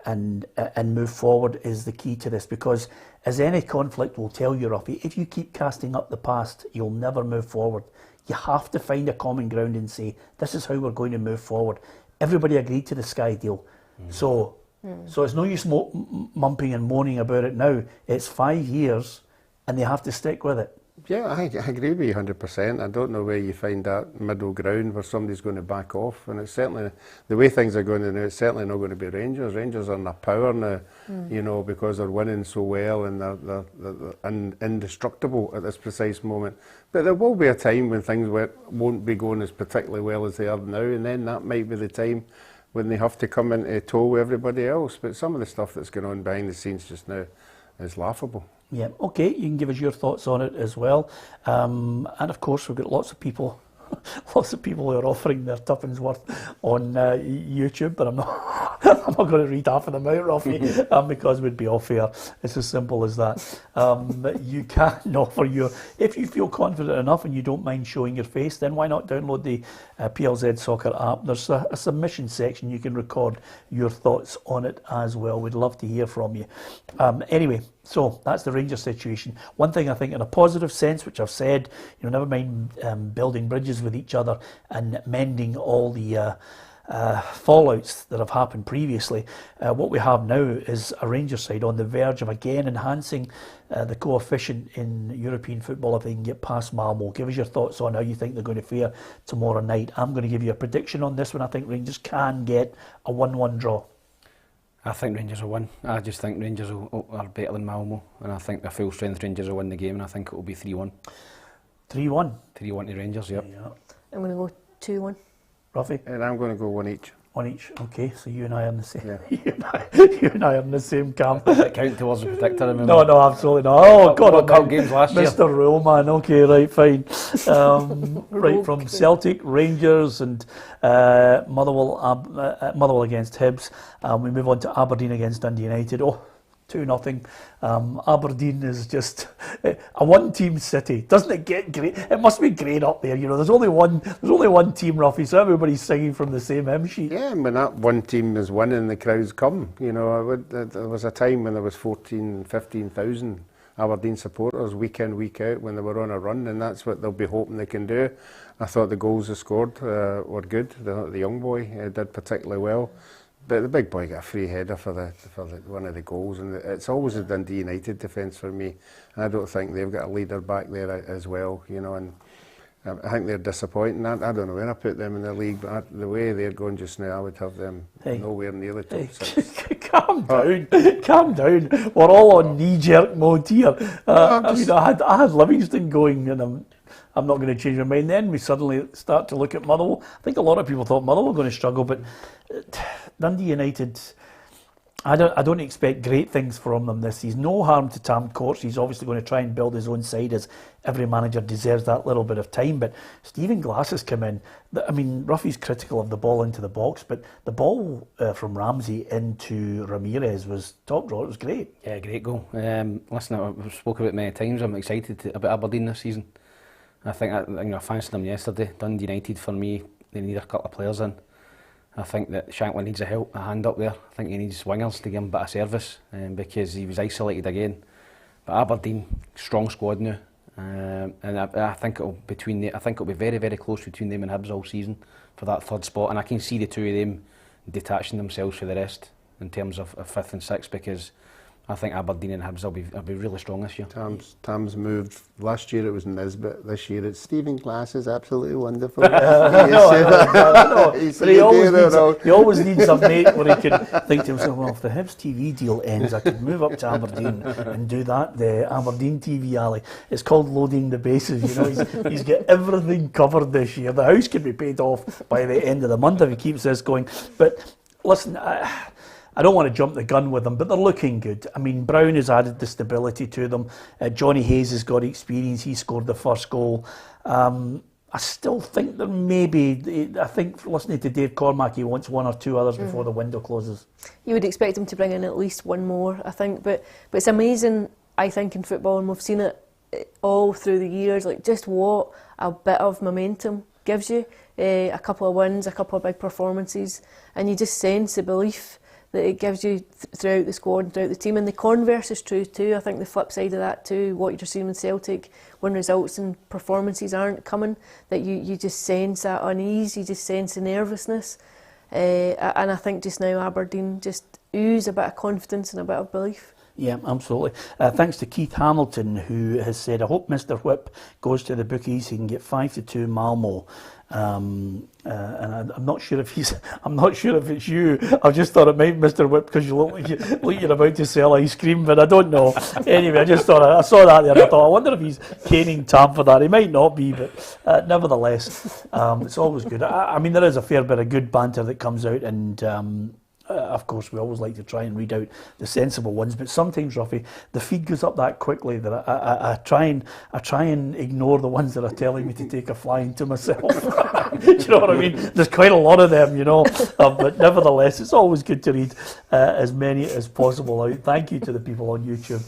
Speaker 1: and move forward is the key to this, because as any conflict will tell you, Ruffy, if you keep casting up the past, you'll never move forward. You have to find a common ground and say, this is how we're going to move forward. Everybody agreed to the Sky deal. So it's no use mumping and moaning about it now. It's 5 years, and they have to stick with it.
Speaker 2: Yeah, I agree with you 100%. I don't know where you find that middle ground where somebody's going to back off. And it's certainly, the way things are going now, it's certainly not going to be Rangers. Rangers are in their power now, you know, because they're winning so well and they're indestructible at this precise moment. But there will be a time when things won't be going as particularly well as they are now, and then that might be the time when they have to come into tow with everybody else. But some of the stuff that's going on behind the scenes just now is laughable.
Speaker 1: Yeah, okay, you can give us your thoughts on it as well. And of course, we've got lots of people who are offering their tuppence worth on YouTube, but I'm not going to read half of them out, Ruffy, because we'd be off air. It's as simple as that. You can offer if you feel confident enough and you don't mind showing your face, then why not download the PLZ Soccer app? There's a submission section. You can record your thoughts on it as well. We'd love to hear from you. Anyway, so that's the Rangers situation. One thing I think in a positive sense, which I've said, never mind building bridges with each other and mending all the fallouts that have happened previously. What we have now is a Rangers side on the verge of again enhancing the coefficient in European football if they can get past Malmo. Give us your thoughts on how you think they're going to fare tomorrow night. I'm going to give you a prediction on this one. I think Rangers can get a 1-1 draw.
Speaker 4: I think Rangers will win. I just think Rangers are better than Malmo, and I think the full strength Rangers will win the game, and I think it will be 3-1.
Speaker 1: 3-1?
Speaker 4: 3-1 to Rangers, yep.
Speaker 1: Yeah.
Speaker 3: I'm going to go 2-1.
Speaker 1: Ruffy?
Speaker 2: And I'm going to go 1 each.
Speaker 1: 1 each. Okay, so you and I are in the same.
Speaker 2: Yeah.
Speaker 1: you and I are in the same camp.
Speaker 4: Does that count towards the predictor? Remember?
Speaker 1: No, absolutely not. Oh God,
Speaker 4: what cup games last year?
Speaker 1: Mr. Rollman. Okay, right, fine. Right, from Celtic, Rangers, and Motherwell against Hibs. We move on to Aberdeen against Dundee United. 2-0. Aberdeen is just a one-team city. Doesn't it get great? It must be great up there. There's only one team, Ruffy, so everybody's singing from the same hymn sheet.
Speaker 2: Yeah, and when that one team is winning, the crowds come. There was a time when there was 14,000, 15,000 Aberdeen supporters week in, week out when they were on a run, and that's what they'll be hoping they can do. I thought the goals they scored were good. The young boy did particularly well. But the big boy got a free header for one of the goals, and it's always a Dundee United defence for me. And I don't think they've got a leader back there as well, and I think they're disappointing. I don't know where I put them in the league, but the way they're going just now, I would have them nowhere near the top six.
Speaker 1: Calm down. We're all on knee-jerk mode here. I had Livingston going, and I'm not going to change my mind. Then we suddenly start to look at Motherwell. I think a lot of people thought Motherwell were going to struggle, but Dundee United, I don't expect great things from them this season. No harm to Tam Courts. He's obviously going to try and build his own side, as every manager deserves that little bit of time. But Stephen Glass has come in. Ruffy's critical of the ball into the box, but the ball from Ramsey into Ramirez was top draw. It was great.
Speaker 4: Yeah, great goal. Listen, I've spoken about it many times. I'm excited about Aberdeen this season. I think I fancied them yesterday. Dundee United, for me, they need a couple of players in. I think that Shankland needs a hand up there. I think he needs wingers to give him a bit of service, because he was isolated again. But Aberdeen, strong squad now, and I think it'll be very, very close between them and Hibs all season for that third spot. And I can see the two of them detaching themselves from the rest in terms of fifth and sixth, because I think Aberdeen and Hibs will be really strong this year.
Speaker 2: Tam's moved. Last year it was Nisbet. This year it's Stephen Glass is absolutely wonderful.
Speaker 1: He always needs a mate where he can think to himself, well, if the Hibs TV deal ends, I could move up to Aberdeen and do that. The Aberdeen TV alley. It's called loading the bases. He's got everything covered this year. The house can be paid off by the end of the month if he keeps this going. But listen, I don't want to jump the gun with them, but they're looking good. Brown has added the stability to them. Johnny Hayes has got experience. He scored the first goal. I still think there I think listening to Dave Cormack, he wants one or two others before the window closes. You
Speaker 3: would expect him to bring in at least one more, I think. But it's amazing, I think, in football, and we've seen it all through the years, like just what a bit of momentum gives you. A couple of wins, a couple of big performances, and you just sense the belief that it gives you throughout the squad and throughout the team. And the converse is true too. I think the flip side of that too, what you're seeing with Celtic, when results and performances aren't coming, that you just sense that unease, you just sense the nervousness. And I think just now Aberdeen just ooze a bit of confidence and a bit of belief.
Speaker 1: Yeah, absolutely. Thanks to Keith Hamilton, who has said, I hope Mr. Whip goes to the bookies. He can get 5-2 Malmo. And I'm not sure if it's you. I just thought it might be Mr. Whip because you look like you're about to sell ice cream, but I don't know. Anyway, I saw that there. I thought, I wonder if he's caning Tam for that. He might not be, but nevertheless, it's always good. I mean, there is a fair bit of good banter that comes out, and of course, we always like to try and read out the sensible ones, but sometimes, Ruffy, the feed goes up that quickly that I try and ignore the ones that are telling me to take a flying to myself. Do you know what I mean? There's quite a lot of them, but nevertheless, it's always good to read as many as possible out. Thank you to the people on YouTube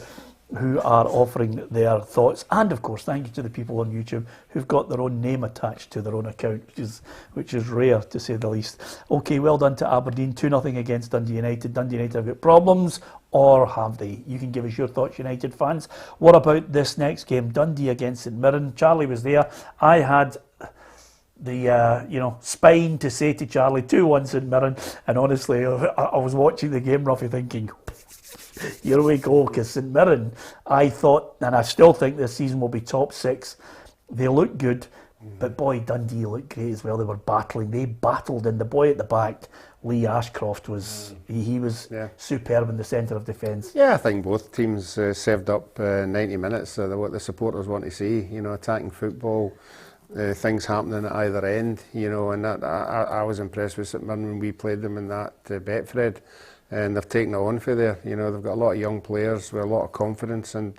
Speaker 1: who are offering their thoughts, and of course thank you to the people on YouTube who've got their own name attached to their own account, which is rare to say the least. Okay, well done to Aberdeen, 2-0 against Dundee United. Dundee United have got problems, or have they? You can give us your thoughts, United fans. What about this next game, Dundee against St Mirren? Charlie was there. I had the spine to say to Charlie 2-1 St Mirren, and honestly I was watching the game, Ruffy, thinking, here we go, because St Mirren, I thought, and I still think this season will be top 6. They look good, but boy, Dundee looked great as well. They were battling. They battled, and the boy at the back, Lee Ashcroft, was he was superb in the centre of defence.
Speaker 2: Yeah, I think both teams served up 90 minutes. What the supporters want to see, attacking football, things happening at either end, and that I was impressed with St Mirren when we played them in that Betfred. And they've taken it on for there. They've got a lot of young players with a lot of confidence, and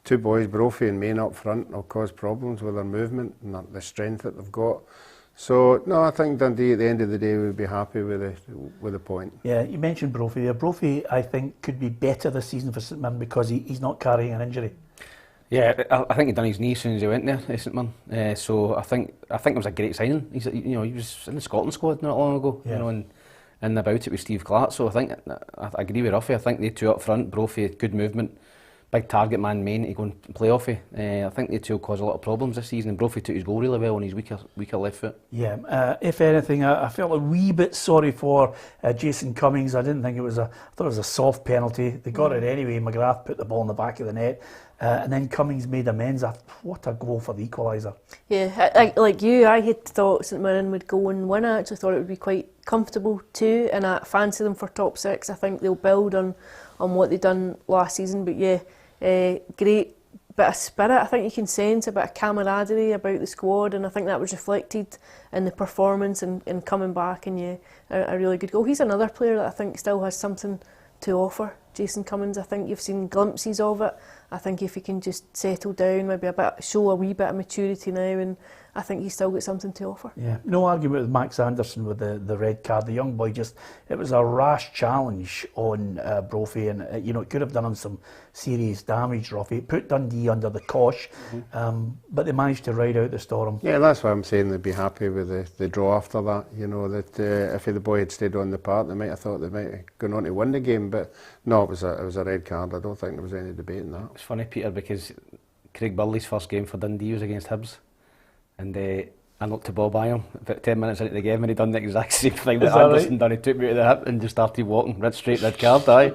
Speaker 2: two boys, Brophy and Main up front, will cause problems with their movement and the strength that they've got. So no, I think Dundee at the end of the day would be happy with the point. Yeah,
Speaker 1: you mentioned Brophy there. Brophy, I think, could be better this season for St Mirren because he's not carrying an injury.
Speaker 4: Yeah, I think he'd done his knee as soon as he went there, St Mirren. So I think it was a great signing. He was in the Scotland squad not long ago.
Speaker 1: Yeah.
Speaker 4: And about it with Steve Clark, so I agree with Ruffy. I think they two up front, Brophy, good movement, big target man main to go and play off. I think they two will cause a lot of problems this season, and Brophy took his goal really well on his weaker left foot.
Speaker 1: Yeah, if anything, I felt a wee bit sorry for Jason Cummings. I didn't think I thought it was a soft penalty. They got it anyway. McGrath put the ball in the back of the net. And then Cummings made amends. What a goal for the equaliser.
Speaker 3: Yeah, like you, I had thought St Mirren would go and win. I actually thought it would be quite comfortable too, and I fancy them for top 6. I think they'll build on what they've done last season. But yeah, great bit of spirit. I think you can sense a bit of camaraderie about the squad, and I think that was reflected in the performance and coming back. And yeah, a really good goal. He's another player that I think still has something to offer. Jason Cummings, I think you've seen glimpses of it. I think if he can just settle down, maybe show a wee bit of maturity now, and I think he's still got something to offer.
Speaker 1: Yeah, no argument with Max Anderson with the red card. The young boy it was a rash challenge on Brophy, and it could have done him some serious damage, Ruffy. It put Dundee under the cosh, but they managed to ride out the storm.
Speaker 2: Yeah, that's why I'm saying they'd be happy with the draw after that. That if the boy had stayed on the park, they might have thought they might have gone on to win the game, but no, it was a red card. I don't think there was any debate in that.
Speaker 4: It's funny, Peter, because Craig Burley's first game for Dundee was against Hibs. And I looked to Bob Iron about 10 minutes into the game, and he'd done the exact same thing that Anderson done. He took me to the hip and just started walking, straight red card. I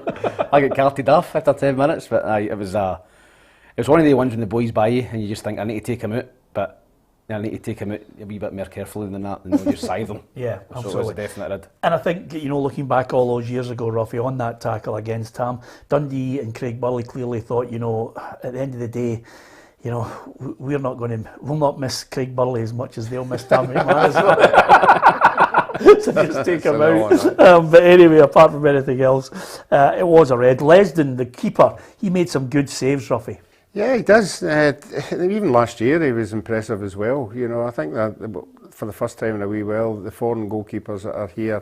Speaker 4: got carted off after 10 minutes, but it was one of the ones when the boys buy you and you just think, I need to take him out, but I need to take him out a wee bit more carefully than that, and they'll just scythe them.
Speaker 1: Yeah,
Speaker 4: so
Speaker 1: absolutely.
Speaker 4: it was a definite rid.
Speaker 1: And I think, looking back all those years ago, Ruffy, on that tackle against Tam, Dundee and Craig Burley clearly thought, at the end of the day, we'll not miss Craig Burley as much as they'll miss Tam McManus. So just take him out. But anyway, apart from anything else, it was a red. Lesden, the keeper, he made some good saves, Ruffy.
Speaker 2: Yeah, he does. Even last year he was impressive as well. I think that for the first time in a wee while, the foreign goalkeepers that are here,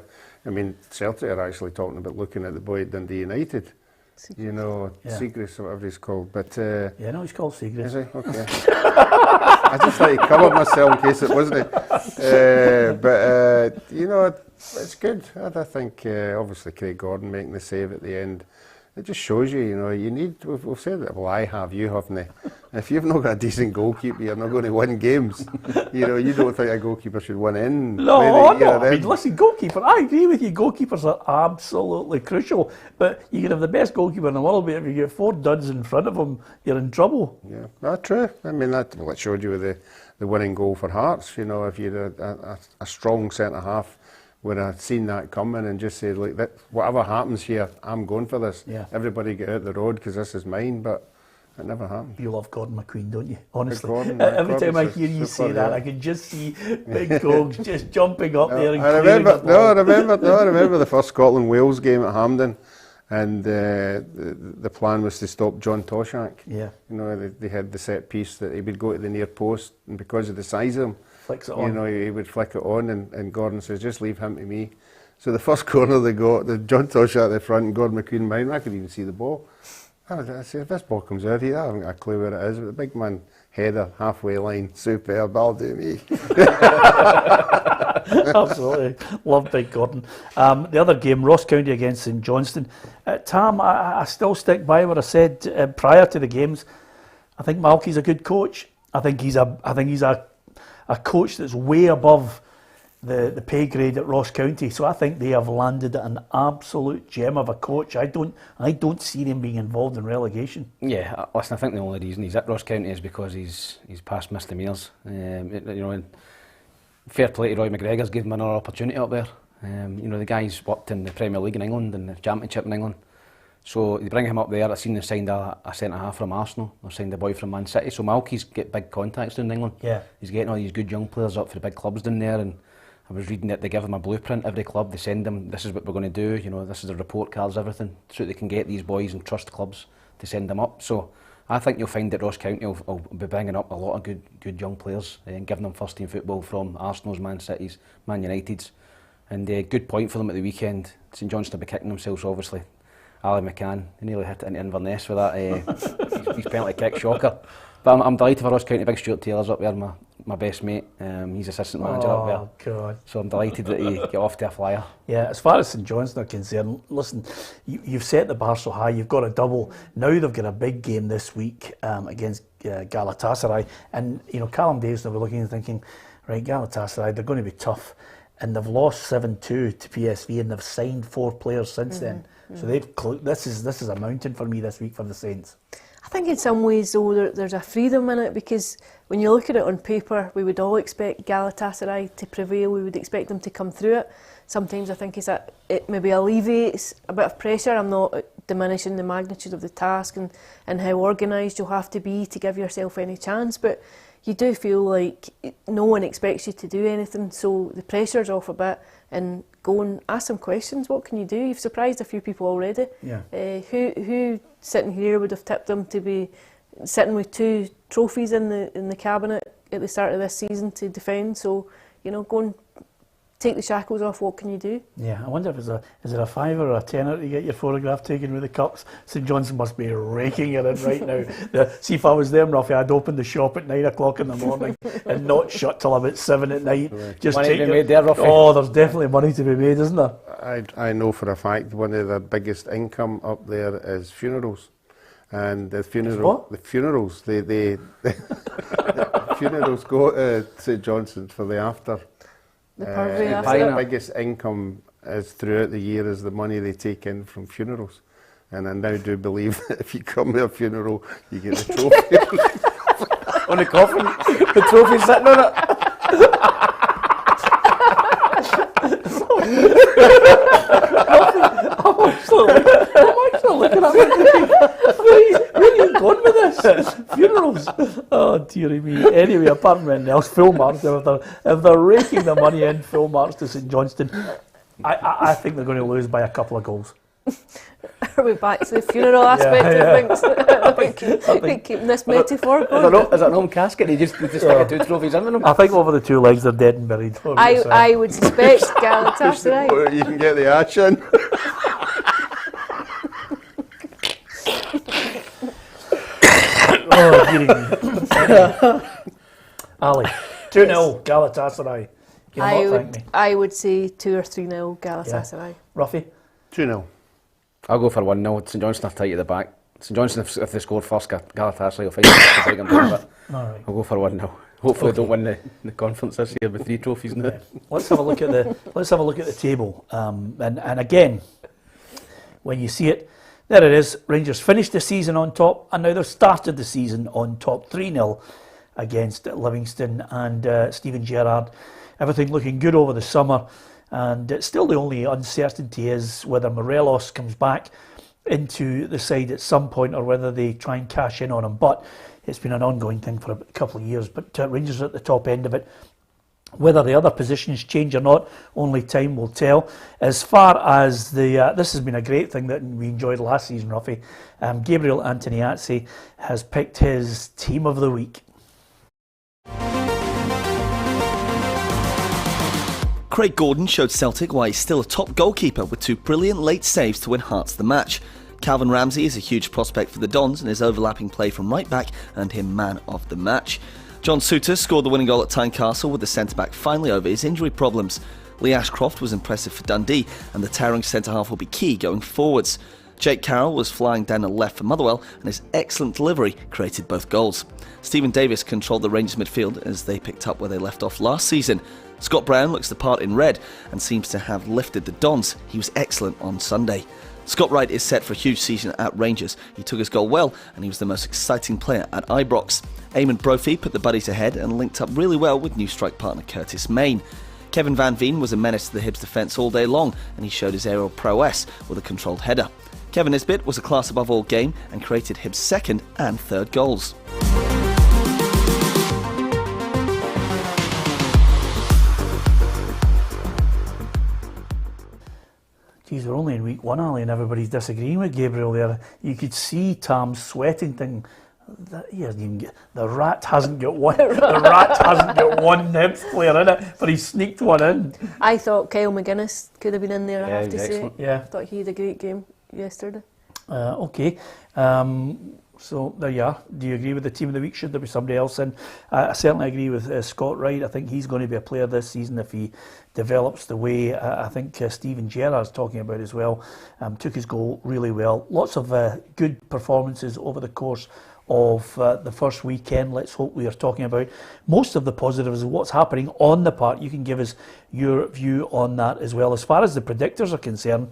Speaker 2: Celtic are actually talking about looking at the boy at Dundee United. Seagrass or whatever he's called. But
Speaker 1: no, he's called Seagrass.
Speaker 2: Is he? Okay. I just like to cover myself in case it wasn't. It's good. I think obviously Craig Gordon making the save at the end. It just shows you, you need. We've said that. Well, I have. You haven't. if you've not got a decent goalkeeper, you're not going to win games. You know, you don't think a goalkeeper should win in.
Speaker 1: No, I mean, listen, goalkeeper, I agree with you. Goalkeepers are absolutely crucial. But you can have the best goalkeeper in the world, but if you get 4 duds in front of him, you're in trouble.
Speaker 2: Yeah, that's true. I mean, it showed you with the winning goal for Hearts. You know, if you had a strong centre half, would have seen that coming and just said, like, whatever happens here, I'm going for this.
Speaker 1: Yeah.
Speaker 2: Everybody get out the road because this is mine. But it never happened.
Speaker 1: You love Gordon McQueen, don't you? Honestly,
Speaker 2: Every
Speaker 1: time I hear you say that, I can just see Big Gogs just jumping up there and
Speaker 2: I remember the first Scotland-Wales game at Hampden, and the plan was to stop John Toshak.
Speaker 1: Yeah.
Speaker 2: You know, they had the set piece that he would go to the near post, and because of the size of him,
Speaker 1: flicks it on.
Speaker 2: you know, he would flick it on, and Gordon says, just leave him to me. So the first corner they got, the John Toshak at the front and Gordon McQueen behind, I could even see the ball. I said, if this ball comes out here, I haven't got a clue where it is, but the big man header, halfway line, superb, that'll do me.
Speaker 1: Absolutely. Love Big Gordon. The other game, Ross County against St Johnstone. Tam, I still stick by what I said prior to the games. I think Malky's a good coach. I think he's a coach that's way above the pay grade at Ross County. So I think they have landed an absolute gem of a coach. I don't see him being involved in relegation.
Speaker 4: Yeah, listen, I think the only reason he's at Ross County is because he's past misdemeanors. You know, fair play to Roy McGregor's given him another opportunity up there. You know, the guy's worked in the Premier League in England and the Championship in England. So they bring him up there. I've seen them signed a centre-half from Arsenal. They've signed a boy from Man City. So Malky's get big contacts down in England.
Speaker 1: Yeah.
Speaker 4: He's getting all these good young players up for the big clubs down there. And I was reading that they give them a blueprint, every club. They send them, this is what we're going to do. You know, this is the report cards, everything. So they can get these boys and trust clubs to send them up. So I think you'll find that Ross County will be bringing up a lot of good young players and giving them first-team football from Arsenal's, Man City's, Man United's. And good point for them at the weekend. St Johnstone will be kicking themselves, obviously. Ali McCann, he nearly hit it into Inverness with that. He's penalty kick, shocker. But I'm delighted for Ross County. Big Stuart Taylor's up there, my best mate. He's assistant manager up there.
Speaker 1: Oh, God.
Speaker 4: So I'm delighted that he got off to a flyer.
Speaker 1: Yeah, as far as St Johnstone are concerned, listen, you've set the bar so high, you've got a double. Now they've got a big game this week against Galatasaray. And, you know, Callum Davis will be looking and thinking, right, Galatasaray, they're going to be tough. And they've lost 7-2 to PSV and they've signed 4 players since then. So this is a mountain for me this week for the Saints.
Speaker 3: I think in some ways though there's a freedom in it, because when you look at it on paper, we would all expect Galatasaray to prevail. We would expect them to come through it. Sometimes I think it maybe alleviates a bit of pressure. I'm not diminishing the magnitude of the task and how organised you'll have to be to give yourself any chance, but you do feel like no one expects you to do anything, so the pressure's off a bit, and go and ask some questions. What can you do? You've surprised a few people already.
Speaker 1: Yeah.
Speaker 3: Who sitting here would have tipped them to be sitting with 2 trophies in the cabinet at the start of this season to defend? So, you know, go and take the shackles off. What can you do?
Speaker 1: Yeah, I wonder if is it a £5 or a £10 to get your photograph taken with the cups. St Johnstone must be raking it in right now. See, if I was them, Ruffy, I'd open the shop at 9 o'clock in the morning and not shut till about 7 at night. Just
Speaker 4: money
Speaker 1: take
Speaker 4: to be made there, Ruffy.
Speaker 1: Oh, there's definitely money to be made, isn't there?
Speaker 2: I know for a fact one of the biggest income up there is funerals. And the funerals, the funerals go to St Johnstone for the after. The biggest income is throughout the year is the money they take in from funerals. And I now do believe that if you come to a funeral, you get a trophy.
Speaker 4: On the coffin, the trophy's sitting on it.
Speaker 1: I'm actually looking at it. Where are you going with this? Funerals. Oh, dearie me. Anyway, apart from anything else, full marks. If they're raking the money in, full marks to St Johnstone. I think they're going to lose by a couple of goals.
Speaker 3: Are we back to the funeral aspect of things? I think keeping this metaphor going.
Speaker 4: Is it an home casket? They just stick 2 trophies in with them?
Speaker 1: I think over the 2 legs they're dead and buried.
Speaker 3: I would suspect Galatasaray.
Speaker 2: You can get the ash in.
Speaker 1: Oh, dearie me. Ali, 2-0 Galatasaray.
Speaker 3: I would say 2 or 3-0 Galatasaray.
Speaker 1: Ruffy?
Speaker 2: 2-0.
Speaker 4: I'll go for 1-0. St Johnstone are tight at the back, St Johnstone, if they score first, Galatasaray will find it like I'm doing, but I'll go for 1-0. Hopefully, don't win the conference this year with 3 trophies now.
Speaker 1: Let's have a look at the table, and again, when you see it, there it is. Rangers finished the season on top, and now they've started the season on top, 3-0 against Livingston and Steven Gerrard. Everything looking good over the summer, and still the only uncertainty is whether Morelos comes back into the side at some point or whether they try and cash in on him. But it's been an ongoing thing for a couple of years. But Rangers are at the top end of it. Whether the other positions change or not, only time will tell. As far as this has been a great thing that we enjoyed last season, Ruffy. Gabriel Antoniazzi has picked his team of the week.
Speaker 8: Craig Gordon showed Celtic why he's still a top goalkeeper with 2 brilliant late saves to win Hearts the match. Calvin Ramsey is a huge prospect for the Dons, and his overlapping play from right back earned him man of the match. John Souttar scored the winning goal at Tynecastle with the centre-back finally over his injury problems. Lee Ashcroft was impressive for Dundee, and the towering centre-half will be key going forwards. Jake Carroll was flying down the left for Motherwell, and his excellent delivery created both goals. Stephen Davis controlled the Rangers midfield as they picked up where they left off last season. Scott Brown looks the part in red and seems to have lifted the Dons. He was excellent on Sunday. Scott Wright is set for a huge season at Rangers. He took his goal well, and he was the most exciting player at Ibrox. Eamon Brophy put the Buddies ahead and linked up really well with new strike partner Curtis Main. Kevin Van Veen was a menace to the Hibs defence all day long, and he showed his aerial prowess with a controlled header. Kevin Nisbet was a class above all game and created Hibs' second and third goals.
Speaker 1: Geez, we're only in week 1, Ali, and everybody's disagreeing with Gabriel there. You could see Tam sweating, thinking, he hasn't even get, the rat hasn't got one. The rat hasn't got one Nibs player in it, but he sneaked one in.
Speaker 3: I thought Kyle McGuinness could have been in there, I have to say.
Speaker 4: Excellent.
Speaker 1: Yeah.
Speaker 3: I thought he had a great game yesterday.
Speaker 1: Okay. So there you are. Do you agree with the team of the week? Should there be somebody else in? I certainly agree with Scott Wright. I think he's going to be a player this season if he develops the way I think Steven Gerrard's talking about as well. Took his goal really well. Lots of good performances over the course of the first weekend. Let's hope we are talking about most of the positives of what's happening on the park. You can give us your view on that as well. As far as the predictors are concerned,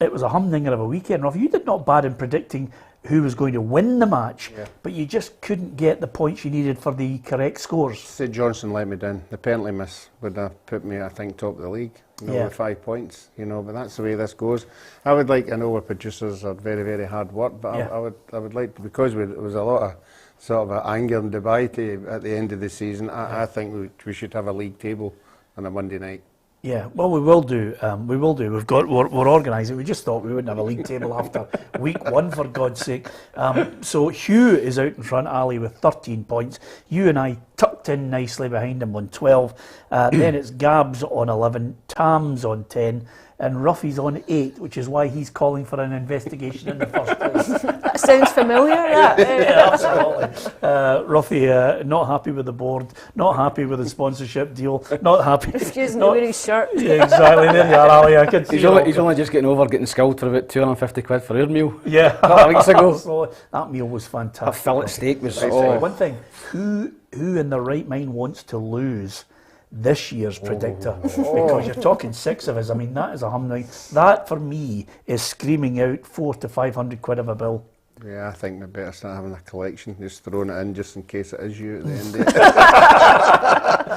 Speaker 1: it was a humdinger of a weekend. Ruff, you did not bad in predicting who was going to win the match, but you just couldn't get the points you needed for the correct scores.
Speaker 2: St Johnstone let me down. The penalty miss would have put me, I think, top of the league. With 5 points, but that's the way this goes. I would like, I know our producers are very, very hard work, but I would like to, because there was a lot of sort of anger and debate at the end of the season. I think we should have a league table on a Monday night.
Speaker 1: Yeah, well, we will do. We're organising. We just thought we wouldn't have a league table after week 1, for God's sake. So Hugh is out in front, Ali, with 13 points. You and I tucked in nicely behind him on 12. Then it's Gabs on 11, Tam's on 10, and Ruffy's on 8, which is why he's calling for an investigation in the first place.
Speaker 3: That sounds familiar, that.
Speaker 1: Yeah, absolutely. Ruffy, not happy with the board, not happy with the sponsorship deal, not happy.
Speaker 3: Excuse me, wearing his shirt.
Speaker 1: Yeah, exactly. There you are, Ali. I can see
Speaker 4: He's only just getting over getting skilled for about 250 quid for our meal.
Speaker 1: Yeah,
Speaker 4: a couple of weeks ago.
Speaker 1: Absolutely. That meal was fantastic.
Speaker 4: A fillet steak was.
Speaker 1: One thing, who in their right mind wants to lose this year's predictor? Because you're talking 6 of us. I mean, that is a humbling. That for me is screaming out 400 to 500 quid of a bill.
Speaker 2: Yeah, I think we better start having a collection, just throwing it in just in case it is you at the end of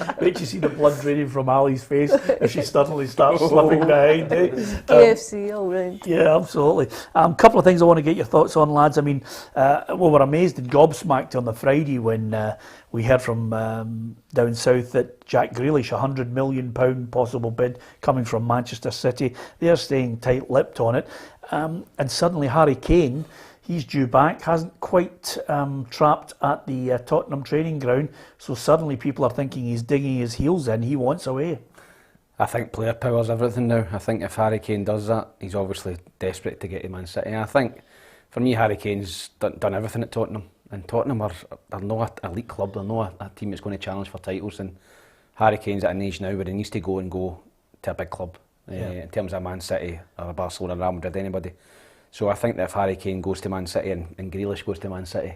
Speaker 2: it.
Speaker 1: Wait till you see the blood draining from Ali's face as she suddenly starts slipping behind.
Speaker 3: KFC all round.
Speaker 1: Yeah, absolutely. A couple of things I want to get your thoughts on, lads. I mean, we were amazed and gobsmacked on the Friday when we heard from down south that Jack Grealish, £100 million possible bid coming from Manchester City. They're staying tight-lipped on it. And suddenly Harry Kane, he's due back, hasn't quite trapped at the Tottenham training ground, so suddenly people are thinking he's digging his heels in, he wants away.
Speaker 4: I think player power's everything now. I think if Harry Kane does that, he's obviously desperate to get to Man City. I think, for me, Harry Kane's done everything at Tottenham, and Tottenham are not an elite club, they're not a team that's going to challenge for titles, and Harry Kane's at an age now where he needs to go to a big club, in terms of Man City or Barcelona, Real Madrid, anybody. So I think that if Harry Kane goes to Man City and Grealish goes to Man City,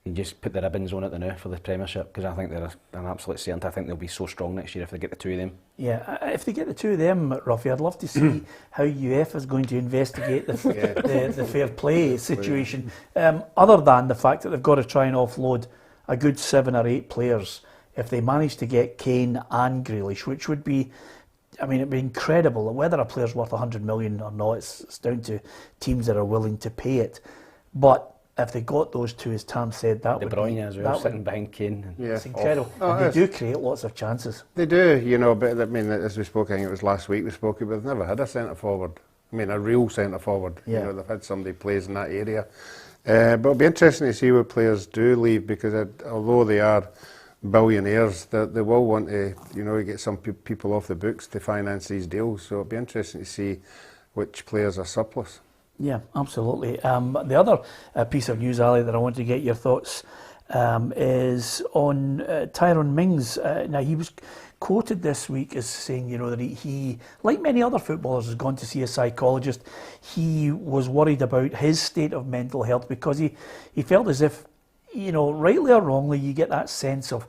Speaker 4: you just put the ribbons on it the now for the Premiership, because I think they're an absolute certainty. I think they'll be so strong next year if they get the two of them.
Speaker 1: Yeah, if they get the two of them, Ruffy, I'd love to see how UEFA is going to investigate the fair play situation. Other than the fact that they've got to try and offload a good 7 or 8 players, if they manage to get Kane and Grealish, which would be, I mean, it'd be incredible. Whether a player's worth 100 million or not, it's down to teams that are willing to pay it. But if they got those two, as Tam said, that
Speaker 4: De
Speaker 1: would
Speaker 4: Bruyne
Speaker 1: be,
Speaker 4: as well, sitting behind Kane.
Speaker 2: Yeah.
Speaker 1: it's incredible.
Speaker 2: Oh,
Speaker 1: and they do create lots of chances.
Speaker 2: They do, you know, but I mean, as we spoke, I think it was last week we spoke about, they've never had a centre forward. I mean, a real centre forward.
Speaker 1: Yeah.
Speaker 2: You know, they've had somebody who plays in that area. But it'll be interesting to see what players do leave, because although they are billionaires, they will want to, you know, get some people off the books to finance these deals. So it'll be interesting to see which players are surplus.
Speaker 1: Yeah, absolutely. The other piece of news, Ali, that I want to get your thoughts is on Tyrone Mings. Now, he was quoted this week as saying, you know, that he, like many other footballers, has gone to see a psychologist. He was worried about his state of mental health because he felt as if, you know, rightly or wrongly, you get that sense of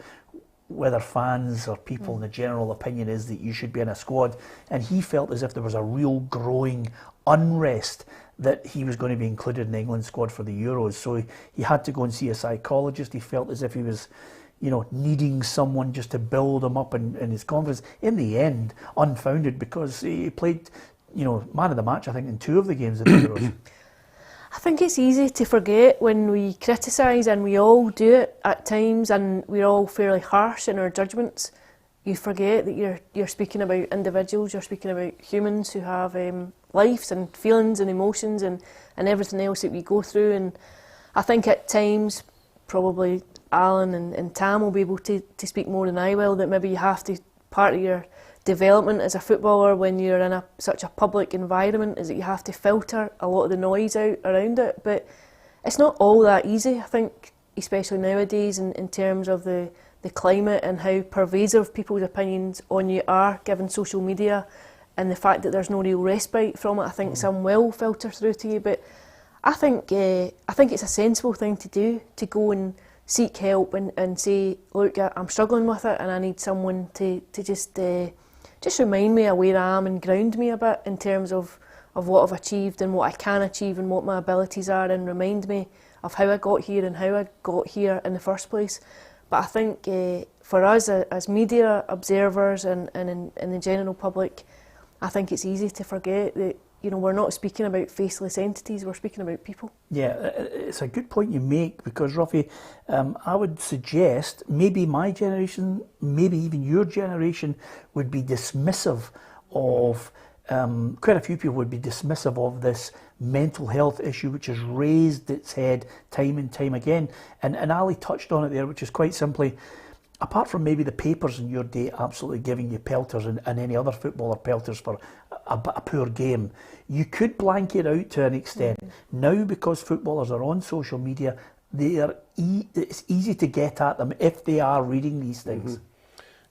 Speaker 1: whether fans or people in the general opinion is that you should be in a squad, and he felt as if there was a real growing unrest that he was going to be included in the England squad for the Euros. So he had to go and see a psychologist. He felt as if he was, you know, needing someone just to build him up in his confidence. In the end, unfounded, because he played, you know, man of the match, I think, in 2 of the games of the Euros.
Speaker 3: I think it's easy to forget when we criticise, and we all do it at times, and we're all fairly harsh in our judgments. You forget that you're speaking about individuals, you're speaking about humans who have lives and feelings and emotions and everything else that we go through. And I think at times, probably Alan and Tam will be able to speak more than I will, that maybe you have to, part of your development as a footballer when you're in such a public environment is that you have to filter a lot of the noise out around it. But it's not all that easy, I think, especially nowadays in terms of the climate and how pervasive people's opinions on you are, given social media, and the fact that there's no real respite from it. I think some will filter through to you, but I think it's a sensible thing to do, to go and seek help and say, look, I'm struggling with it and I need someone to just remind me of where I am and ground me a bit in terms of what I've achieved and what I can achieve and what my abilities are, and remind me of how I got here and how I got here in the first place. But I think for us as media observers and in the general public, I think it's easy to forget that, you know, we're not speaking about faceless entities, we're speaking about people. Yeah,
Speaker 1: it's a good point you make, because, Ruffy, I would suggest maybe my generation, maybe even your generation, would be dismissive of, quite a few people would be dismissive of this mental health issue, which has raised its head time and time again. And Ali touched on it there, which is quite simply, apart from maybe the papers in your day absolutely giving you pelters and any other footballer pelters for a poor game, you could blank it out to an extent. Now, because footballers are on social media, it's easy to get at them if they are reading these things.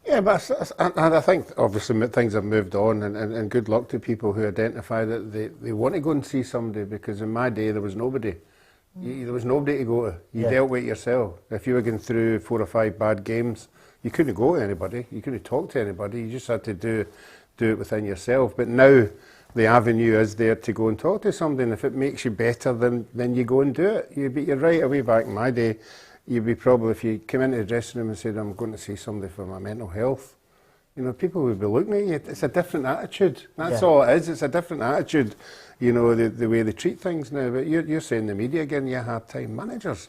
Speaker 2: Yeah, but I think obviously things have moved on, and good luck to people who identify that they want to go and see somebody, because in my day there was nobody. There was nobody to go to. You dealt with it yourself. If you were going through 4 or 5 bad games, you couldn't go to anybody, you couldn't talk to anybody, you just had to do it within yourself. But now the avenue is there to go and talk to somebody, and if it makes you better, then you go and do it. You're right away back in my day, you'd be probably, if you came into the dressing room and said, I'm going to see somebody for my mental health, you know, people would be looking at you. It's a different attitude. That's all it is. It's a different attitude, you know, the way they treat things now. But you're saying the media giving you hard-time. Managers,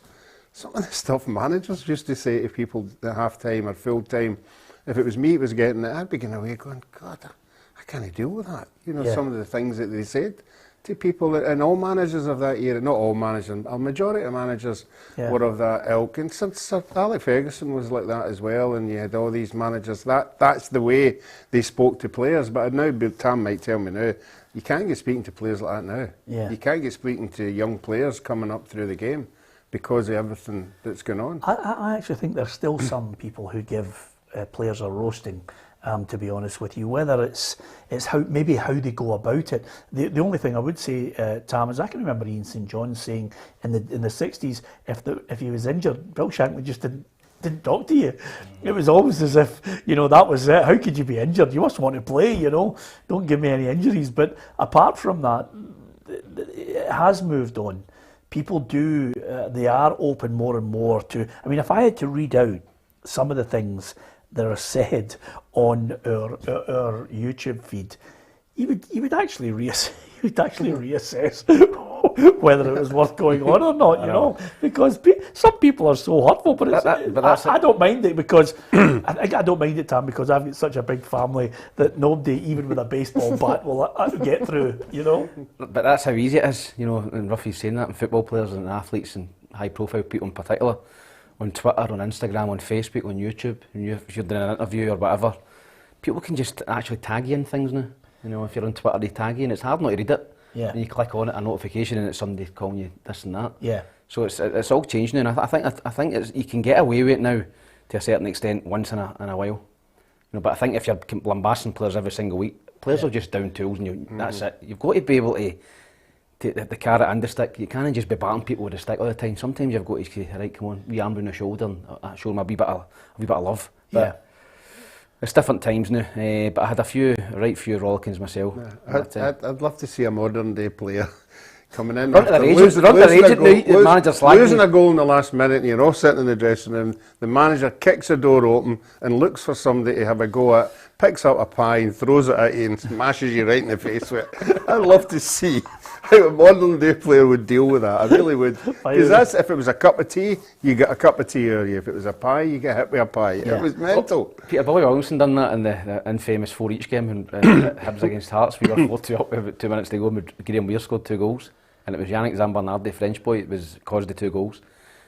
Speaker 2: some of the stuff managers used to say to people at half-time or full-time, if it was me that was getting it, I'd be going away going, God, I can't deal with that. You know, some of the things that they said to people, and all managers of that era, not all managers, a majority of managers were of that ilk. And Sir Alex Ferguson was like that as well, and you had all these managers. That's the way they spoke to players. But now, Tam might tell me now, you can't get speaking to players like that now. You can't get speaking to young players coming up through the game because of everything that's going on.
Speaker 1: I actually think there's still some people who give players a roasting. to be honest with you. Whether it's how they go about it. The only thing I would say, Tam, is I can remember Ian St John saying in the 60s, if he was injured, Bill Shankly just didn't talk to you. It was always as if, that was it. How could you be injured? You must want to play, Don't give me any injuries. But apart from that, it has moved on. People they are open more and more to, if I had to read out some of the things that are said on our YouTube feed, you would actually reassess whether it was worth going on or not, because some people are so hurtful. But I don't mind it because I don't mind it, Tam, because I've got such a big family that nobody, even with a baseball bat, will get through.
Speaker 4: But that's how easy it is, and Ruffy's saying that, and football players and athletes and high-profile people in particular, on Twitter, on Instagram, on Facebook, on YouTube, and if you're doing an interview or whatever, people can just actually tag you in things now. If you're on Twitter, they tag you, and it's hard not to read it.
Speaker 1: Yeah.
Speaker 4: And you click on it, a notification, and it's somebody calling you this and that.
Speaker 1: Yeah.
Speaker 4: So it's all changed now, and I think you can get away with it now to a certain extent once in a while. But I think if you're lambasting players every single week, players are just down tools, and that's it. You've got to be able to the carrot and the stick. You can't just be batting people with a stick all the time. Sometimes you've got to say, right, come on, wee arm round the shoulder and show them a wee bit of love. But it's different times now, but I had a right few rollickings myself.
Speaker 2: Yeah. I'd love to see a modern day player coming in.
Speaker 4: Losing
Speaker 2: a goal in the last minute, and you're all sitting in the dressing room. The manager kicks the door open and looks for somebody to have a go at, picks up a pie and throws it at you and smashes you right in the face with it. I'd love to see how a modern day player would deal with that. I really would. Because if it was a cup of tea, you get a cup of tea, or if it was a pie, you get hit with a pie. Yeah. It was mental.
Speaker 4: Peter Billy Williamson done that in the infamous 4-each game in Hibs against Hearts. We were 4-2 up with about 2 minutes to go, and Graham Weir scored 2 goals. And it was Yannick Zambernard, the French boy, it was caused the 2 goals.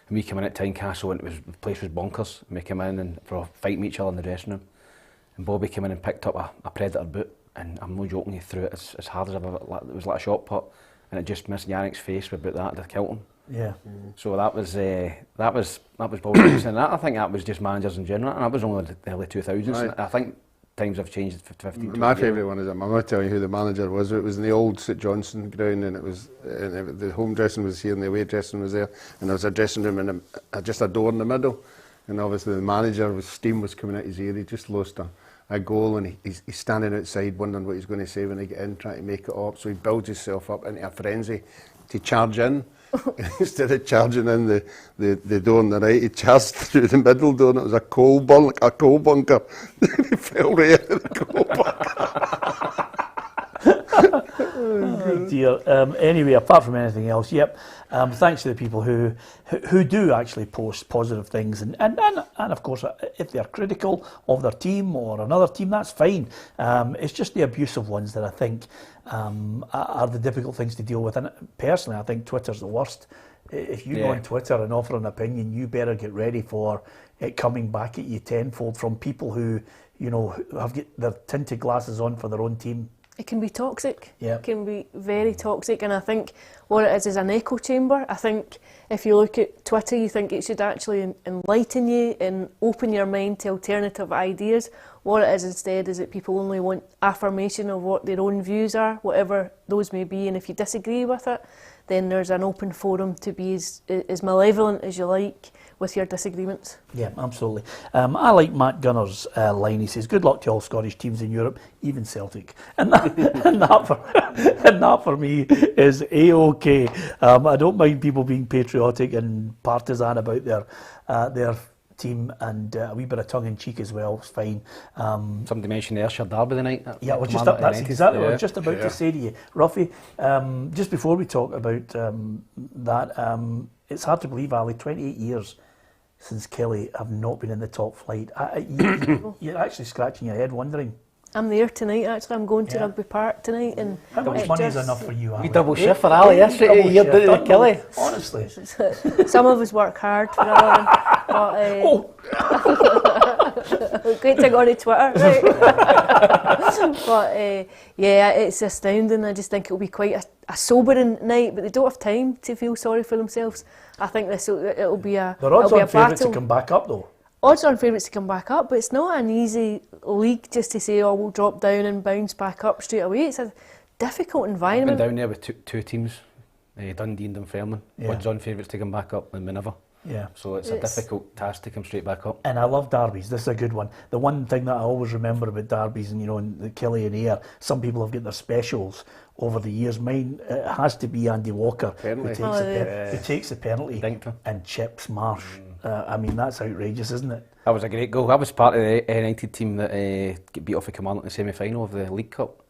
Speaker 4: And we came in at Tynecastle, and the place was bonkers. And we came in and for fighting each other in the dressing room. And Bobby came in and picked up a Predator boot, and I'm not joking, he threw it as hard as I've ever. It was like a shot put, and it just missed Yannick's face with about that to kill him.
Speaker 1: Yeah.
Speaker 4: So that was Bobby Robinson. And I think that was just managers in general, and that was only the early 2000s. Right. I think times have changed for 15.
Speaker 2: My favourite one is, I'm going to tell you who the manager was. It was in the old St Johnson ground, and the home dressing was here and the away dressing was there, and there was a dressing room and just a door in the middle, and obviously the manager, steam was coming out his ear. He just lost a goal, and he's standing outside wondering what he's going to say when he get in, trying to make it up. So he builds himself up into a frenzy to charge in. Instead of charging in the door on the right, he charged through the middle door, and it was a coal bunker. He fell right out of the coal bunker.
Speaker 1: Oh dear. Anyway, apart from anything else, thanks to the people who do actually post positive things, and of course, if they're critical of their team or another team, that's fine. It's just the abusive ones that I think are the difficult things to deal with. And personally, I think Twitter's the worst. If you go on Twitter and offer an opinion, you better get ready for it coming back at you tenfold from people who have got their tinted glasses on for their own team.
Speaker 3: It can be toxic.
Speaker 1: Yeah.
Speaker 3: It can be very toxic, and I think what it is an echo chamber. I think if you look at Twitter, you think it should actually enlighten you and open your mind to alternative ideas. What it is instead is that people only want affirmation of what their own views are, whatever those may be, and if you disagree with it, then there's an open forum to be as malevolent as you like with your disagreements.
Speaker 1: Yeah, absolutely. I like Matt Gunner's line. He says, "Good luck to all Scottish teams in Europe, even Celtic." And that for me is a-okay. I don't mind people being patriotic and partisan about their team, and a wee bit of tongue-in-cheek as well. It's fine.
Speaker 4: Somebody mentioned the Ayrshire Derby tonight.
Speaker 1: That's exactly what I was just about to say to you, Ruffy. Just before we talk about that, it's hard to believe, Ali, 28 years since Kelly have not been in the top flight. You're actually scratching your head wondering.
Speaker 3: I'm there tonight, actually. I'm going to Rugby Park tonight. And
Speaker 1: how much money is enough for you, Ali?
Speaker 4: We double shift for Ali yesterday. You're doing the Kelly.
Speaker 1: Honestly.
Speaker 3: Some of us work hard for a living. Great to go on Twitter, right? But it's astounding. I just think it'll be quite a sobering night, but they don't have time to feel sorry for themselves. I think it'll be a
Speaker 1: They're odds-on
Speaker 3: battle.
Speaker 1: favourites to come back up, though.
Speaker 3: odds are on favourites to come back up, but it's not an easy league just to say, oh, we'll drop down and bounce back up straight away. It's a difficult environment.
Speaker 4: I've been down there with two teams, Dundee and Dunfermline.
Speaker 1: Yeah.
Speaker 4: Odds on favourites to come back up and we never.
Speaker 1: Yeah.
Speaker 4: So it's a difficult task to come straight back up.
Speaker 1: And I love derbies. This is a good one. The one thing that I always remember about derbies, and in the Killie and Ayr, some people have got their specials over the years. Mine has to be Andy Walker, who takes the penalty and chips Marsh. I mean, that's outrageous, isn't it?
Speaker 4: That was a great goal. I was part of the United team that got beat off of Kilmarnock in the semi-final of the League Cup.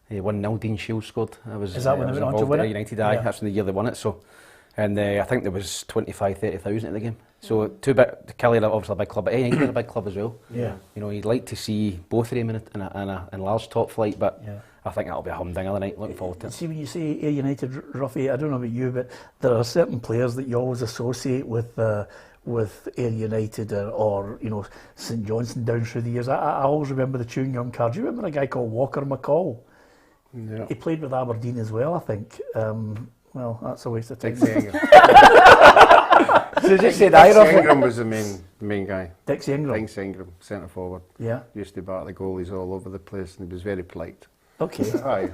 Speaker 4: 1-0, Dean Shields scored.
Speaker 1: Is that when they went on to win it?
Speaker 4: United, aye. That's the year they won it. So, and I think there was 25,000-30,000 at the game. So too big. Killie are obviously a big club, but United are a big club as well.
Speaker 1: Yeah.
Speaker 4: You'd like to see both of them in large top flight, but I think that'll be a humdinger tonight. Looking forward to it.
Speaker 1: See, when you say Ayr United, Ruffy, I don't know about you, but there are certain players that you always associate with Ayr United or St Johnstone down through the years. I always remember the Chewing Gum card. Do you remember a guy called Walker McCall?
Speaker 2: Yeah.
Speaker 1: He played with Aberdeen as well, I think. Well, that's a waste of time.
Speaker 2: So just said Ingram was the main guy.
Speaker 1: Dixie Ingram.
Speaker 2: Dixie Ingram, centre forward.
Speaker 1: Yeah.
Speaker 2: Used to bat the goalies all over the place, and he was very polite.
Speaker 1: Okay.
Speaker 2: Aye.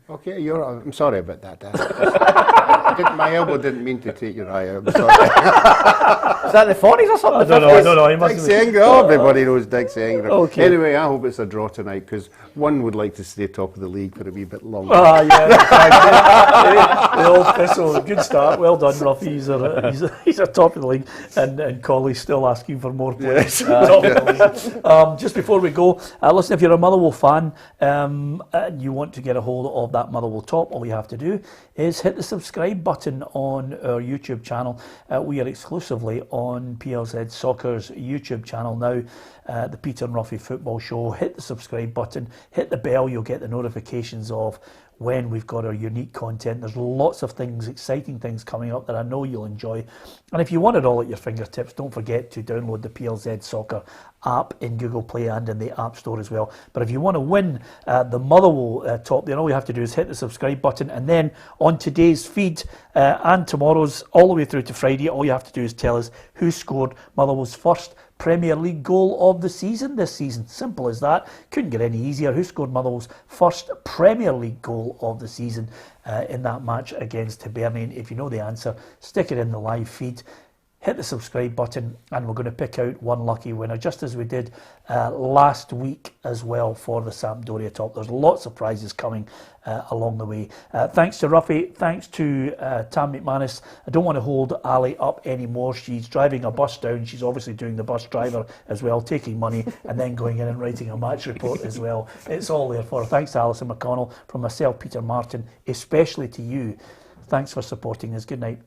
Speaker 2: Okay, I'm sorry about that, Dad. My elbow didn't mean to take your eye out. I'm sorry.
Speaker 4: Is that the 40s or something?
Speaker 1: I don't know.
Speaker 2: Dixie Ingram. Everybody knows Dixie Ingram.
Speaker 1: Okay.
Speaker 2: Anyway, I hope it's a draw tonight because one would like to stay top of the league for a wee bit longer.
Speaker 1: The old Thistle. Good start. Well done, Ruffy. He's a top of the league, and Colley's still asking for more players. Yes. Just before we go, listen, if you're a Motherwell fan and you want to get a hold of that Motherwell top, all you have to do is hit the subscribe button on our YouTube channel. We are exclusively on PLZ Soccer's YouTube channel now, the Peter and Ruffy Football Show. Hit the subscribe button, hit the bell, you'll get the notifications of when we've got our unique content. There's lots of things, exciting things coming up that I know you'll enjoy. And if you want it all at your fingertips, don't forget to download the PLZ Soccer app in Google Play and in the App Store as well. But if you want to win the Motherwell top, then all you have to do is hit the subscribe button, and then on today's feed and tomorrow's all the way through to Friday, all you have to do is tell us who scored Motherwell's first Premier League goal of the season this season. Simple as that. Couldn't get any easier. Who scored Motherwell's first Premier League goal of the season in that match against Hibernian? If you know the answer, stick it in the live feed. Hit the subscribe button, and we're going to pick out one lucky winner, just as we did last week as well for the Sampdoria top. There's lots of prizes coming along the way. Thanks to Ruffy, thanks to Tam McManus. I don't want to hold Ali up anymore. She's driving a bus down. She's obviously doing the bus driver as well, taking money and then going in and writing a match report as well. It's all there for her. Thanks to Alison McConnell, from myself, Peter Martin, especially to you. Thanks for supporting us. Good night.